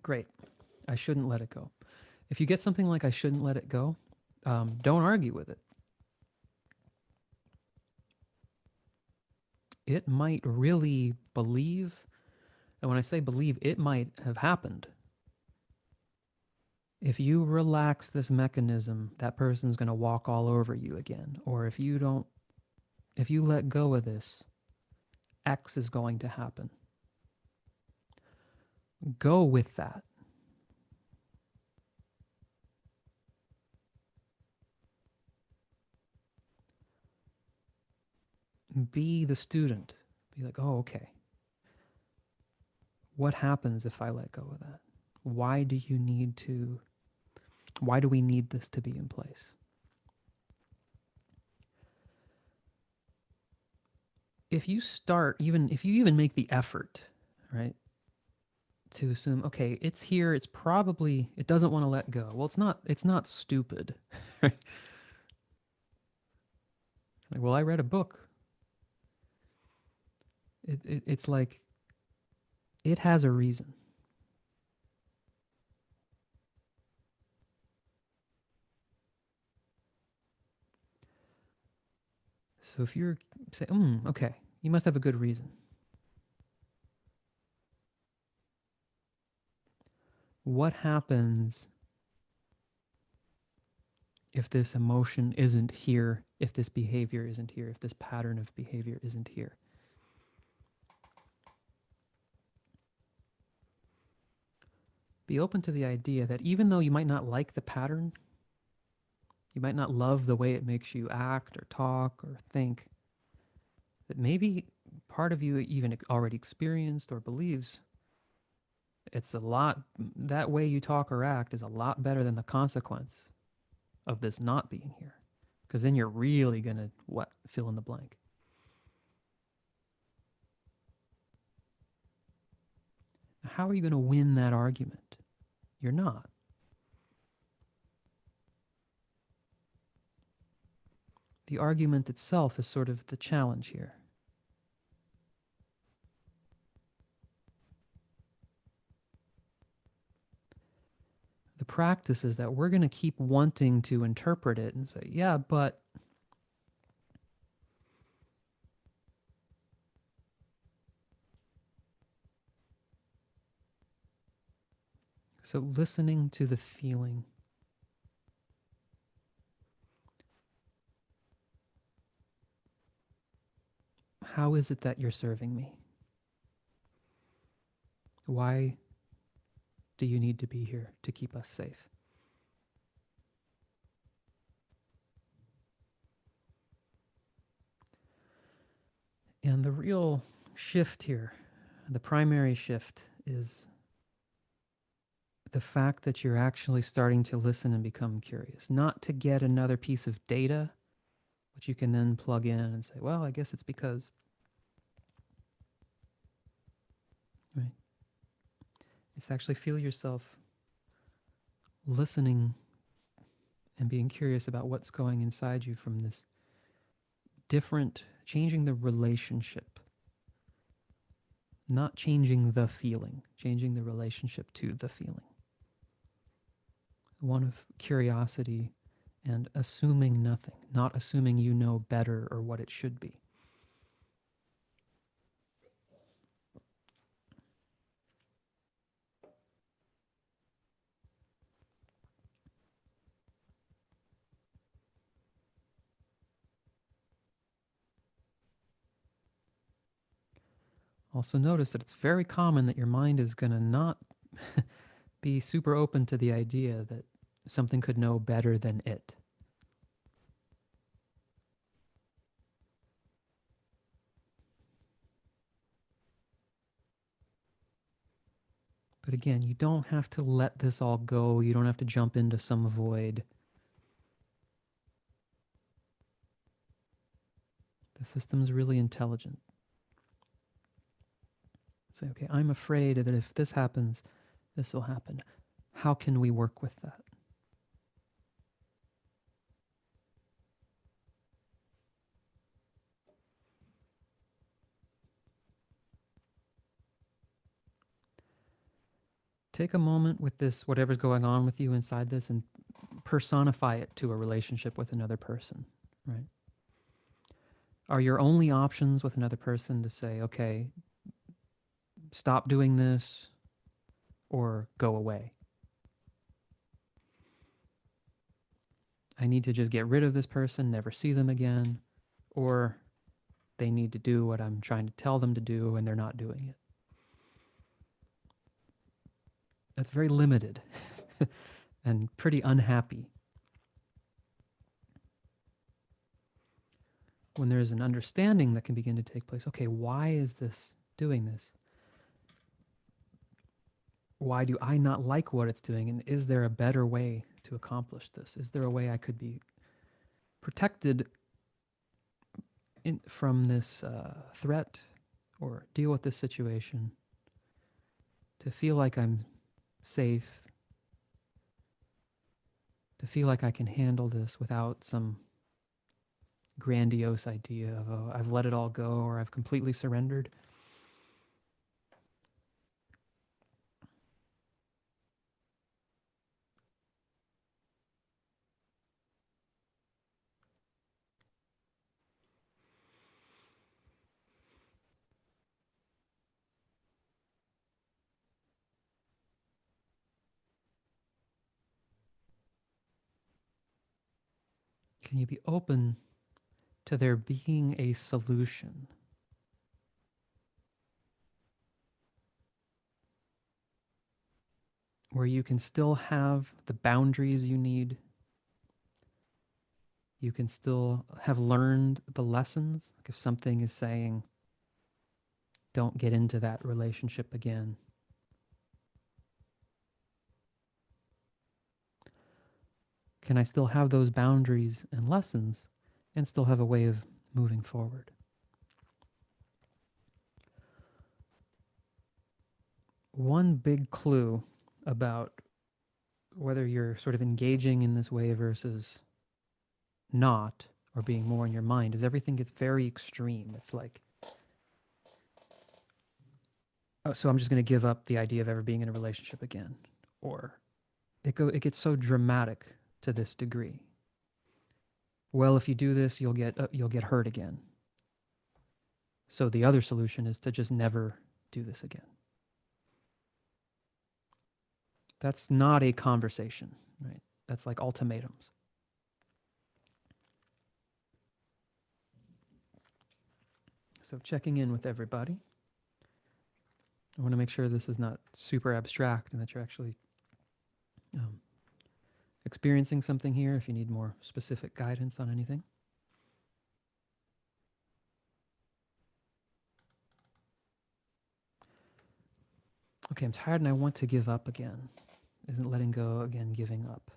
S1: Great. I shouldn't let it go. If you get something like I shouldn't let it go, don't argue with it. It might really believe, and when I say believe, it might have happened. If you relax this mechanism, that person's going to walk all over you again. Or if you let go of this, X is going to happen. Go with that. Be the student. Be like, oh, okay. What happens if I let go of that? Why do we need this to be in place? If you even make the effort, right, to assume, okay, it's here, it doesn't want to let go. Well, it's not stupid. Right? Like, well, I read a book. It's like, it has a reason. So if you're saying, okay, you must have a good reason. What happens if this emotion isn't here, if this behavior isn't here, if this pattern of behavior isn't here? Be open to the idea that even though you might not like the pattern, you might not love the way it makes you act or talk or think, that maybe part of you even already experienced or believes that way you talk or act is a lot better than the consequence of this not being here. Because then you're really going to, fill in the blank. How are you going to win that argument? You're not. The argument itself is sort of the challenge here. The practice is that we're going to keep wanting to interpret it and say, yeah, but. So listening to the feeling. How is it that you're serving me? Why do you need to be here to keep us safe? And the real shift here, the primary shift, is the fact that you're actually starting to listen and become curious, not to get another piece of data, which you can then plug in and say, well, I guess it's because, right? It's actually feel yourself listening and being curious about what's going inside you from this changing the relationship, not changing the feeling, changing the relationship to the feeling. One of curiosity and assuming nothing, not assuming you know better or what it should be. Also notice that it's very common that your mind is going to not be super open to the idea that something could know better than it. But again, you don't have to let this all go. You don't have to jump into some void. The system's really intelligent. Say, okay, I'm afraid that if this happens, this will happen. How can we work with that? Take a moment with this, whatever's going on with you inside this, and personify it to a relationship with another person, right? Are your only options with another person to say, okay, stop doing this or go away? I need to just get rid of this person, never see them again, or they need to do what I'm trying to tell them to do and they're not doing it. That's very limited and pretty unhappy. When there's an understanding that can begin to take place, okay, why is this doing this? Why do I not like what it's doing? And is there a better way to accomplish this? Is there a way I could be protected from this threat or deal with this situation to feel like I'm safe, to feel like I can handle this without some grandiose idea of, oh, I've let it all go or I've completely surrendered? Can you be open to there being a solution? Where you can still have the boundaries you need. You can still have learned the lessons. Like if something is saying, don't get into that relationship again. Can I still have those boundaries and lessons and still have a way of moving forward? One big clue about whether you're sort of engaging in this way versus not, or being more in your mind, is everything gets very extreme. It's like, oh, so I'm just going to give up the idea of ever being in a relationship again. Or it gets so dramatic to this degree. Well, if you do this, you'll get hurt again. So the other solution is to just never do this again. That's not a conversation, right? That's like ultimatums. So checking in with everybody. I want to make sure this is not super abstract and that you're actually experiencing something here if you need more specific guidance on anything. Okay, I'm tired and I want to give up again. Isn't letting go again giving up?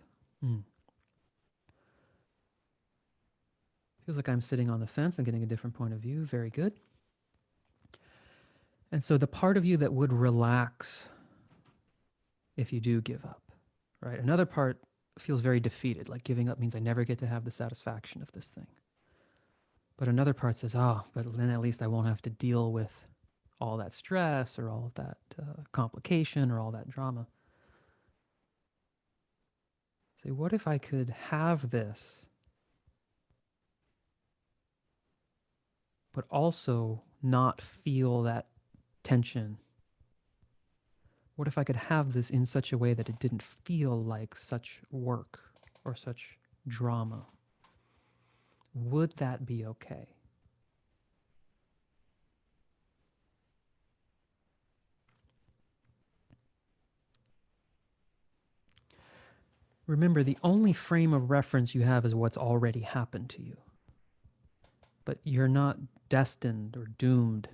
S1: Feels like I'm sitting on the fence and getting a different point of view. Very good. And so the part of you that would relax if you do give up, right? Another part feels very defeated, like giving up means I never get to have the satisfaction of this thing. But another part says, oh, but then at least I won't have to deal with all that stress or all of that complication or all that drama. Say, what if I could have this, but also not feel that tension? What if I could have this in such a way that it didn't feel like such work or such drama? Would that be okay? Remember, the only frame of reference you have is what's already happened to you. But you're not destined or doomed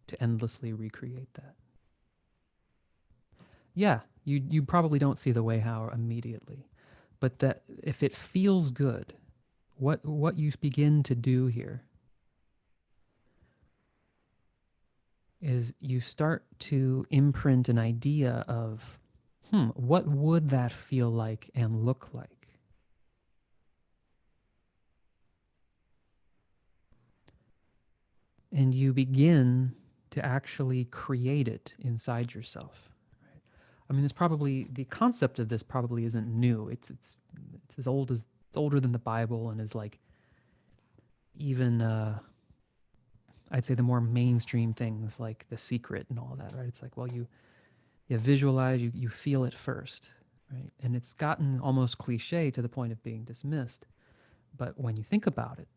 S1: to endlessly recreate that. Yeah, you probably don't see the way how immediately, but that if it feels good, what you begin to do here is you start to imprint an idea of, what would that feel like and look like? And you begin to actually create it inside yourself. Right? I mean, the concept of this probably isn't new. It's as old as it's older than the Bible and is like even I'd say the more mainstream things like The Secret and all that, right? It's like, well, you visualize, you feel it first, right? And it's gotten almost cliche to the point of being dismissed. But when you think about it,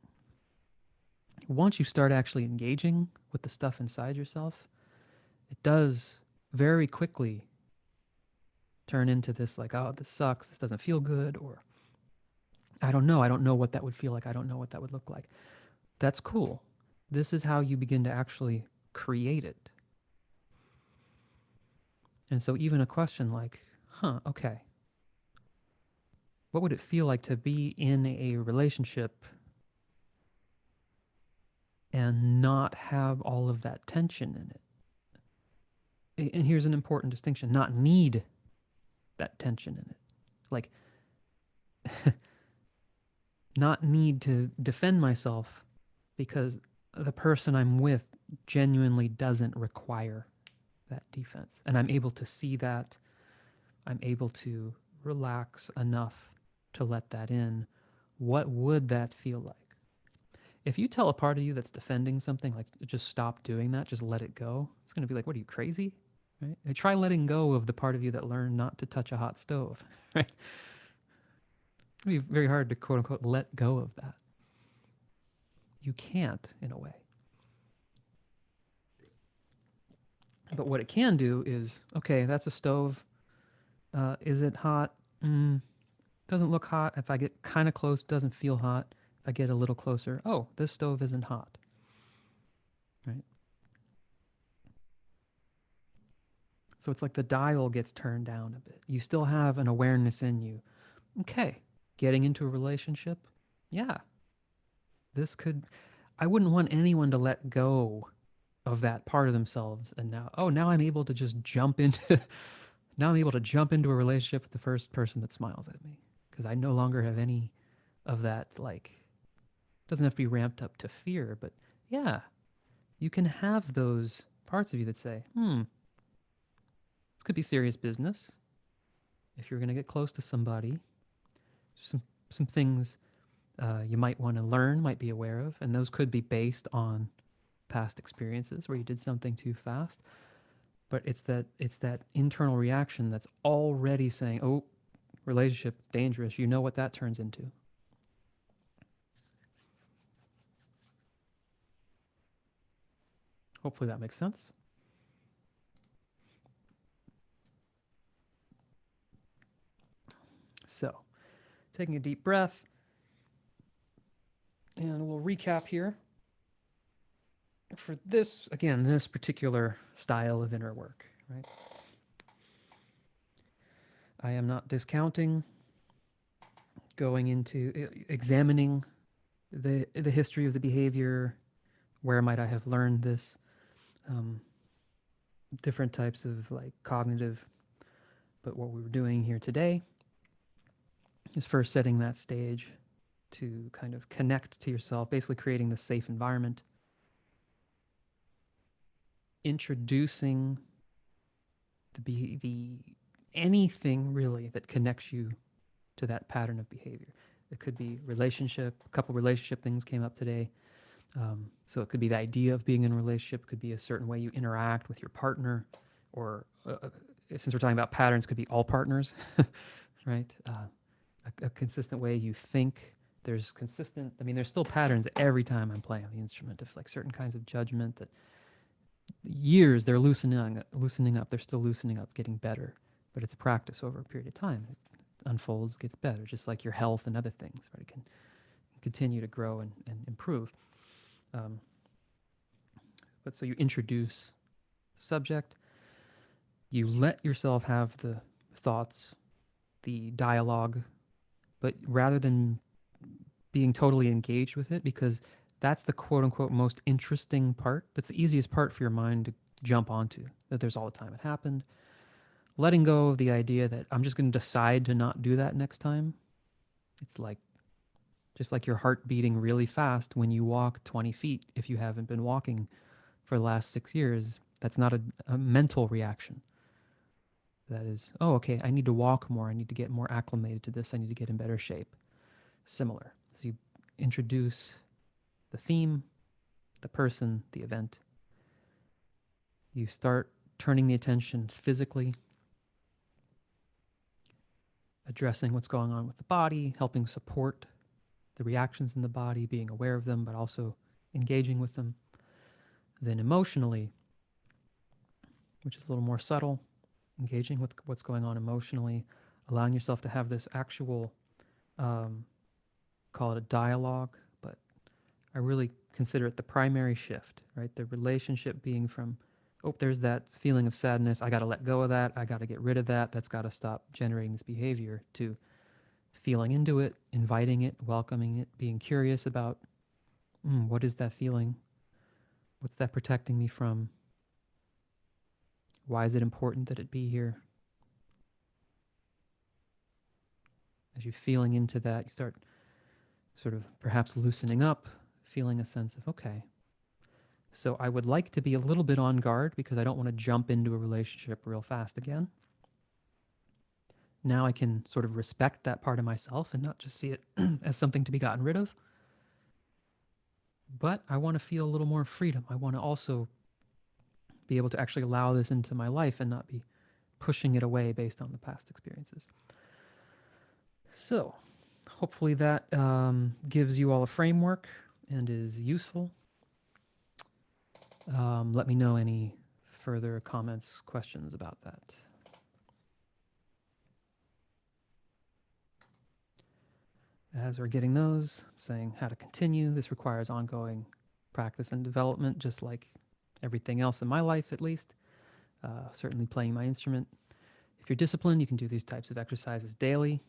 S1: once you start actually engaging with the stuff inside yourself, it does very quickly turn into this like, oh, this sucks, this doesn't feel good, or I don't know what that would feel like, I don't know what that would look like. That's cool. This is how you begin to actually create it. And so even a question like, okay, what would it feel like to be in a relationship and not have all of that tension in it? And here's an important distinction: not need that tension in it. Like, not need to defend myself because the person I'm with genuinely doesn't require that defense. And I'm able to see that. I'm able to relax enough to let that in. What would that feel like? If you tell a part of you that's defending something, like, just stop doing that, just let it go, it's going to be like, what are you, crazy? Right? And try letting go of the part of you that learned not to touch a hot stove, right? It'd be very hard to quote unquote let go of that. You can't, in a way. But what it can do is, okay, that's a stove. Is it hot? Doesn't look hot. If I get kind of close, doesn't feel hot. If I get a little closer, oh, this stove isn't hot, right? So it's like the dial gets turned down a bit. You still have an awareness in you. Okay, getting into a relationship, yeah, this could. I wouldn't want anyone to let go of that part of themselves. And now, oh, now I'm able to just jump into. Now I'm able to jump into a relationship with the first person that smiles at me because I no longer have any of that. Like, doesn't have to be ramped up to fear, but yeah, you can have those parts of you that say, this could be serious business. If you're going to get close to somebody, some some things you might want to learn, might be aware of, and those could be based on past experiences where you did something too fast. But it's that internal reaction that's already saying, "Oh, relationship dangerous." You know what that turns into. Hopefully that makes sense. So, taking a deep breath and a little recap here. For this, again, this particular style of inner work, right? I am not discounting going into examining the history of the behavior. Where might I have learned this? Um, Different types of like cognitive. But what we were doing here today is first setting that stage to kind of connect to yourself, basically creating the safe environment, introducing the anything really that connects you to that pattern of behavior. It could be relationship. A couple relationship things came up today. So it could be the idea of being in a relationship. It could be a certain way you interact with your partner, or since we're talking about patterns, could be all partners, right? A consistent way you think. There's consistent. I mean, there's still patterns every time I'm playing the instrument. There's like certain kinds of judgment that years they're loosening up. They're still loosening up, getting better. But it's a practice over a period of time. It unfolds, gets better, just like your health and other things, right? It can continue to grow and improve. Um, but so you introduce the subject, You let yourself have the thoughts, the dialogue, but rather than being totally engaged with it, because that's the quote unquote most interesting part. That's the easiest part for your mind to jump onto, that there's all the time it happened. Letting go of the idea that I'm just going to decide to not do that next time. It's like just like your heart beating really fast when you walk 20 feet if you haven't been walking for the last 6 years. That's not a mental reaction. That is, oh, okay, I need to walk more. I need to get more acclimated to this. I need to get in better shape. Similar. So you introduce the theme, the person, the event. You start turning the attention physically, addressing what's going on with the body, helping support the reactions in the body, being aware of them, but also engaging with them. Then emotionally, which is a little more subtle, engaging with what's going on emotionally, allowing yourself to have this actual, um, call it a dialogue, but I really consider it the primary shift, right? The relationship being from, oh, there's that feeling of sadness. I got to let go of that. I got to get rid of that. That's got to stop generating this behavior, to feeling into it, inviting it, welcoming it, being curious about what is that feeling? What's that protecting me from? Why is it important that it be here? As you're feeling into that, you start sort of perhaps loosening up, feeling a sense of, okay, so I would like to be a little bit on guard because I don't want to jump into a relationship real fast again. Now I can sort of respect that part of myself and not just see it as something to be gotten rid of. But I want to feel a little more freedom. I want to also be able to actually allow this into my life and not be pushing it away based on the past experiences. So, hopefully that gives you all a framework and is useful. Let me know any further comments, questions about that. As we're getting those, saying how to continue, this requires ongoing practice and development, just like everything else in my life, at least. Certainly playing my instrument. If you're disciplined, you can do these types of exercises daily.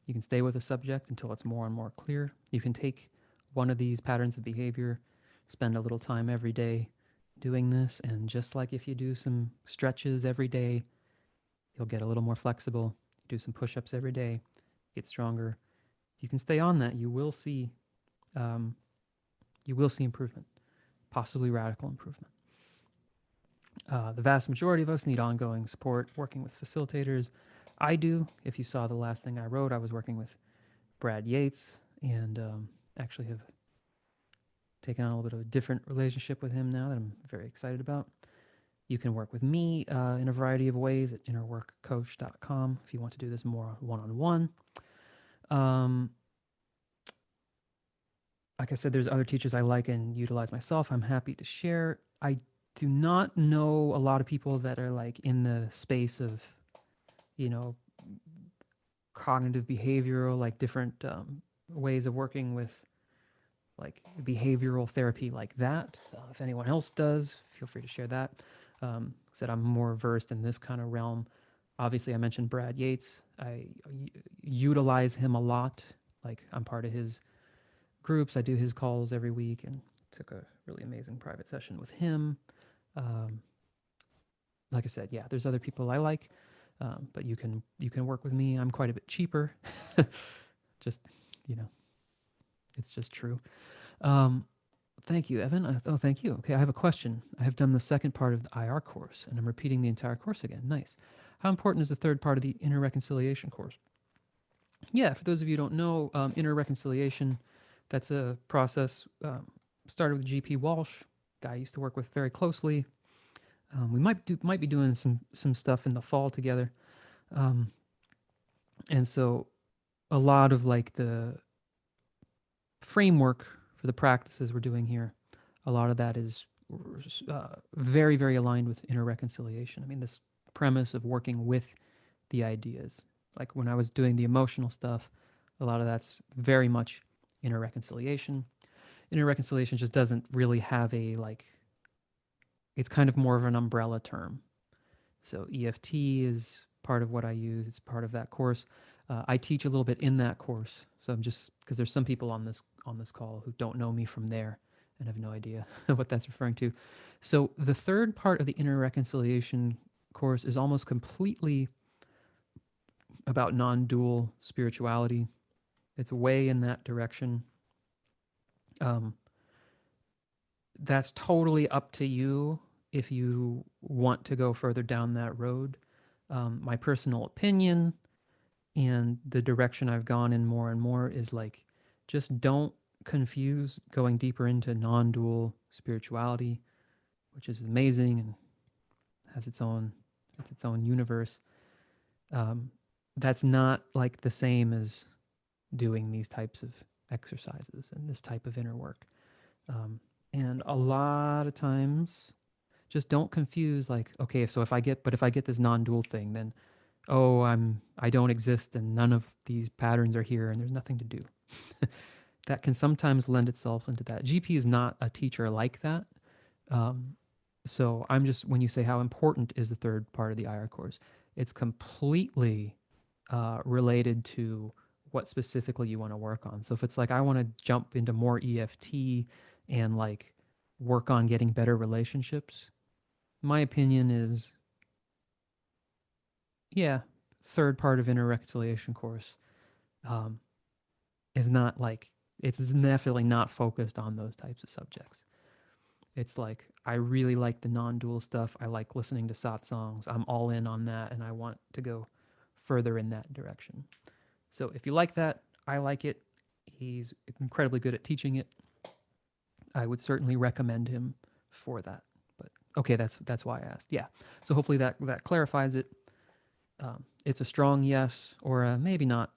S1: You can stay with a subject until it's more and more clear. You can take one of these patterns of behavior, spend a little time every day doing this, and just like if you do some stretches every day, you'll get a little more flexible. Do some push-ups every day, get stronger. If you can stay on that, um, you will see improvement, possibly radical improvement. The vast majority of us need ongoing support, working with facilitators. I do. If you saw the last thing I wrote, I was working with Brad Yates, and actually have taken on a little bit of a different relationship with him now that I'm very excited about. You can work with me in a variety of ways at innerworkcoach.com if you want to do this more one-on-one. Like I said, there's other teachers I like and utilize myself. I'm happy to share. I do not know a lot of people that are like in the space of, you know, cognitive behavioral, like different ways of working with like behavioral therapy like that. If anyone else does, feel free to share that. Said I'm more versed in this kind of realm. Obviously, I mentioned Brad Yates. I utilize him a lot. Like I'm part of his groups. I do his calls every week, and took a really amazing private session with him. Um, like I said, yeah, there's other people I like, but you can work with me. I'm quite a bit cheaper. Just you know, it's just true. Um, Thank you, Evan. Oh, thank you. Okay, I have a question. I have done the second part of the IR course, and I'm repeating the entire course again. Nice. How important is the third part of the inner reconciliation course? Yeah, for those of you who don't know, inner reconciliation, that's a process started with GP Walsh, guy I used to work with very closely. We might be doing some stuff in the fall together, um, and so a lot of like the framework for the practices we're doing here, a lot of that is very, very aligned with inner reconciliation. I mean, this premise of working with the ideas. Like when I was doing the emotional stuff, a lot of that's very much inner reconciliation. Inner reconciliation just doesn't really have a like, it's kind of more of an umbrella term. So EFT is part of what I use. It's part of that course. I teach a little bit in that course. So I'm just because there's some people on this call who don't know me from there and have no idea what that's referring to. So the third part of the inner reconciliation course is almost completely about non-dual spirituality. It's way in that direction. Um, that's totally up to you if you want to go further down that road. My personal opinion and the direction I've gone in more and more is like, just don't confuse going deeper into non-dual spirituality, which is amazing and has its own universe. Um, that's not like the same as doing these types of exercises and this type of inner work. And a lot of times, just don't confuse like, okay, so if I get this non-dual thing, then oh, I don't exist and none of these patterns are here and there's nothing to do. That can sometimes lend itself into that. GP is not a teacher like that. Um, so I'm just, when you say how important is the third part of the IR course, it's completely related to what specifically you want to work on. So if it's like I want to jump into more EFT and like work on getting better relationships, my opinion is, yeah, third part of inner reconciliation course um, is not like, it's definitely not focused on those types of subjects. It's like I really like the non-dual stuff. I like listening to satsangs. I'm all in on that, and I want to go further in that direction. So if you like that, I like it. He's incredibly good at teaching it. I would certainly recommend him for that. But okay, that's why I asked. Yeah. So hopefully that clarifies it. It's a strong yes or a maybe not,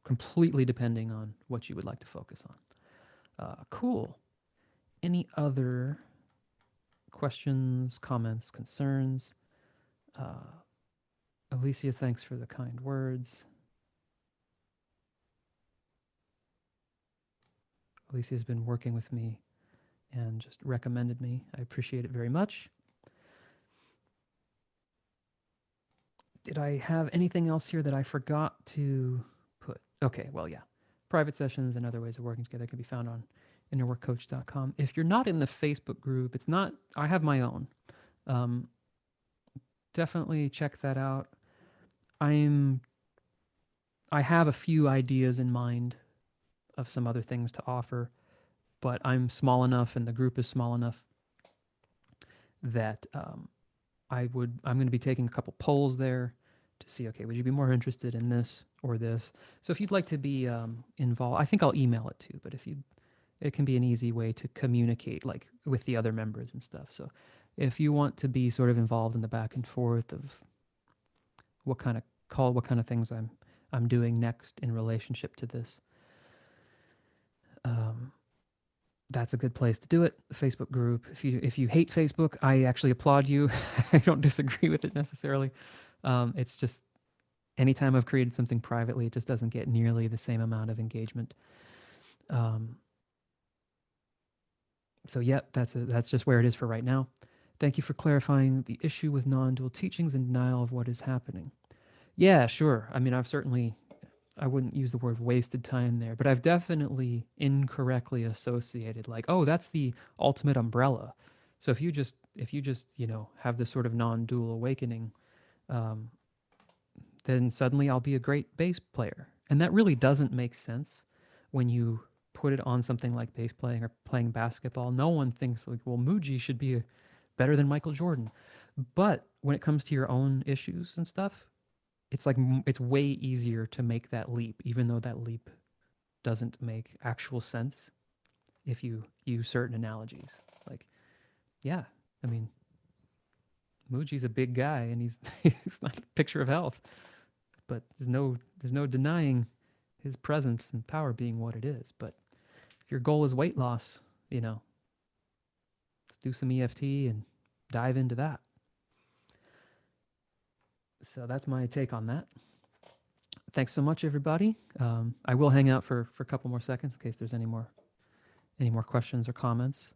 S1: completely depending on what you would like to focus on. Cool. Any other questions, comments, concerns? Uh, Alicia, thanks for the kind words. Alicia's been working with me and just recommended me. I appreciate it very much. Did I have anything else here that I forgot to put? Okay, well, yeah. Private sessions and other ways of working together can be found on innerworkcoach.com. If you're not in the Facebook group, it's not, I have my own. Um, Definitely check that out. I have a few ideas in mind of some other things to offer, but I'm small enough and the group is small enough that I'm going to be taking a couple polls there to see, okay, would you be more interested in this or this? So if you'd like to be involved, I think I'll email it too, but if you, it can be an easy way to communicate like with the other members and stuff. So if you want to be sort of involved in the back and forth of what kind of things I'm doing next in relationship to this, um, that's a good place to do it. The Facebook group. If you hate Facebook, I actually applaud you. I don't disagree with it necessarily. It's just anytime I've created something privately, it just doesn't get nearly the same amount of engagement. Um, so yeah, that's just where it is for right now. Thank you for clarifying the issue with non-dual teachings and denial of what is happening. Yeah, sure. I mean, I wouldn't use the word wasted time there, but I've definitely incorrectly associated like, oh, that's the ultimate umbrella. So if you just, have this sort of non-dual awakening, um, then suddenly I'll be a great bass player. And that really doesn't make sense when you put it on something like bass playing or playing basketball. No one thinks like, well, Muji should be better than Michael Jordan. But when it comes to your own issues and stuff, it's like it's way easier to make that leap, even though that leap doesn't make actual sense if you use certain analogies. Like, yeah, I mean, Muji's a big guy and he's he's not a picture of health, but there's no denying his presence and power being what it is. But if your goal is weight loss, let's do some EFT and dive into that. So that's my take on that. Thanks so much, everybody. I will hang out for a couple more seconds in case there's any more questions or comments.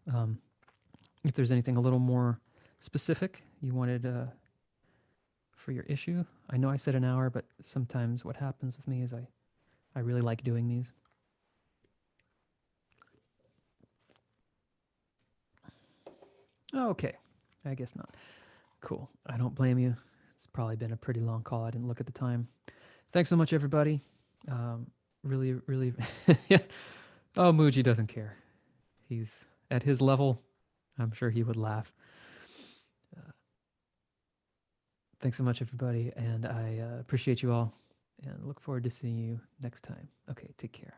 S1: If there's anything a little more specific you wanted for your issue. I know I said an hour, but sometimes what happens with me is I really like doing these. Okay, I guess not. Cool. I don't blame you. It's probably been a pretty long call. I didn't look at the time. Thanks so much, everybody. Really, really. Yeah. Oh, Muji doesn't care. He's at his level. I'm sure he would laugh. Thanks so much, everybody. And I appreciate you all and look forward to seeing you next time. Okay, take care.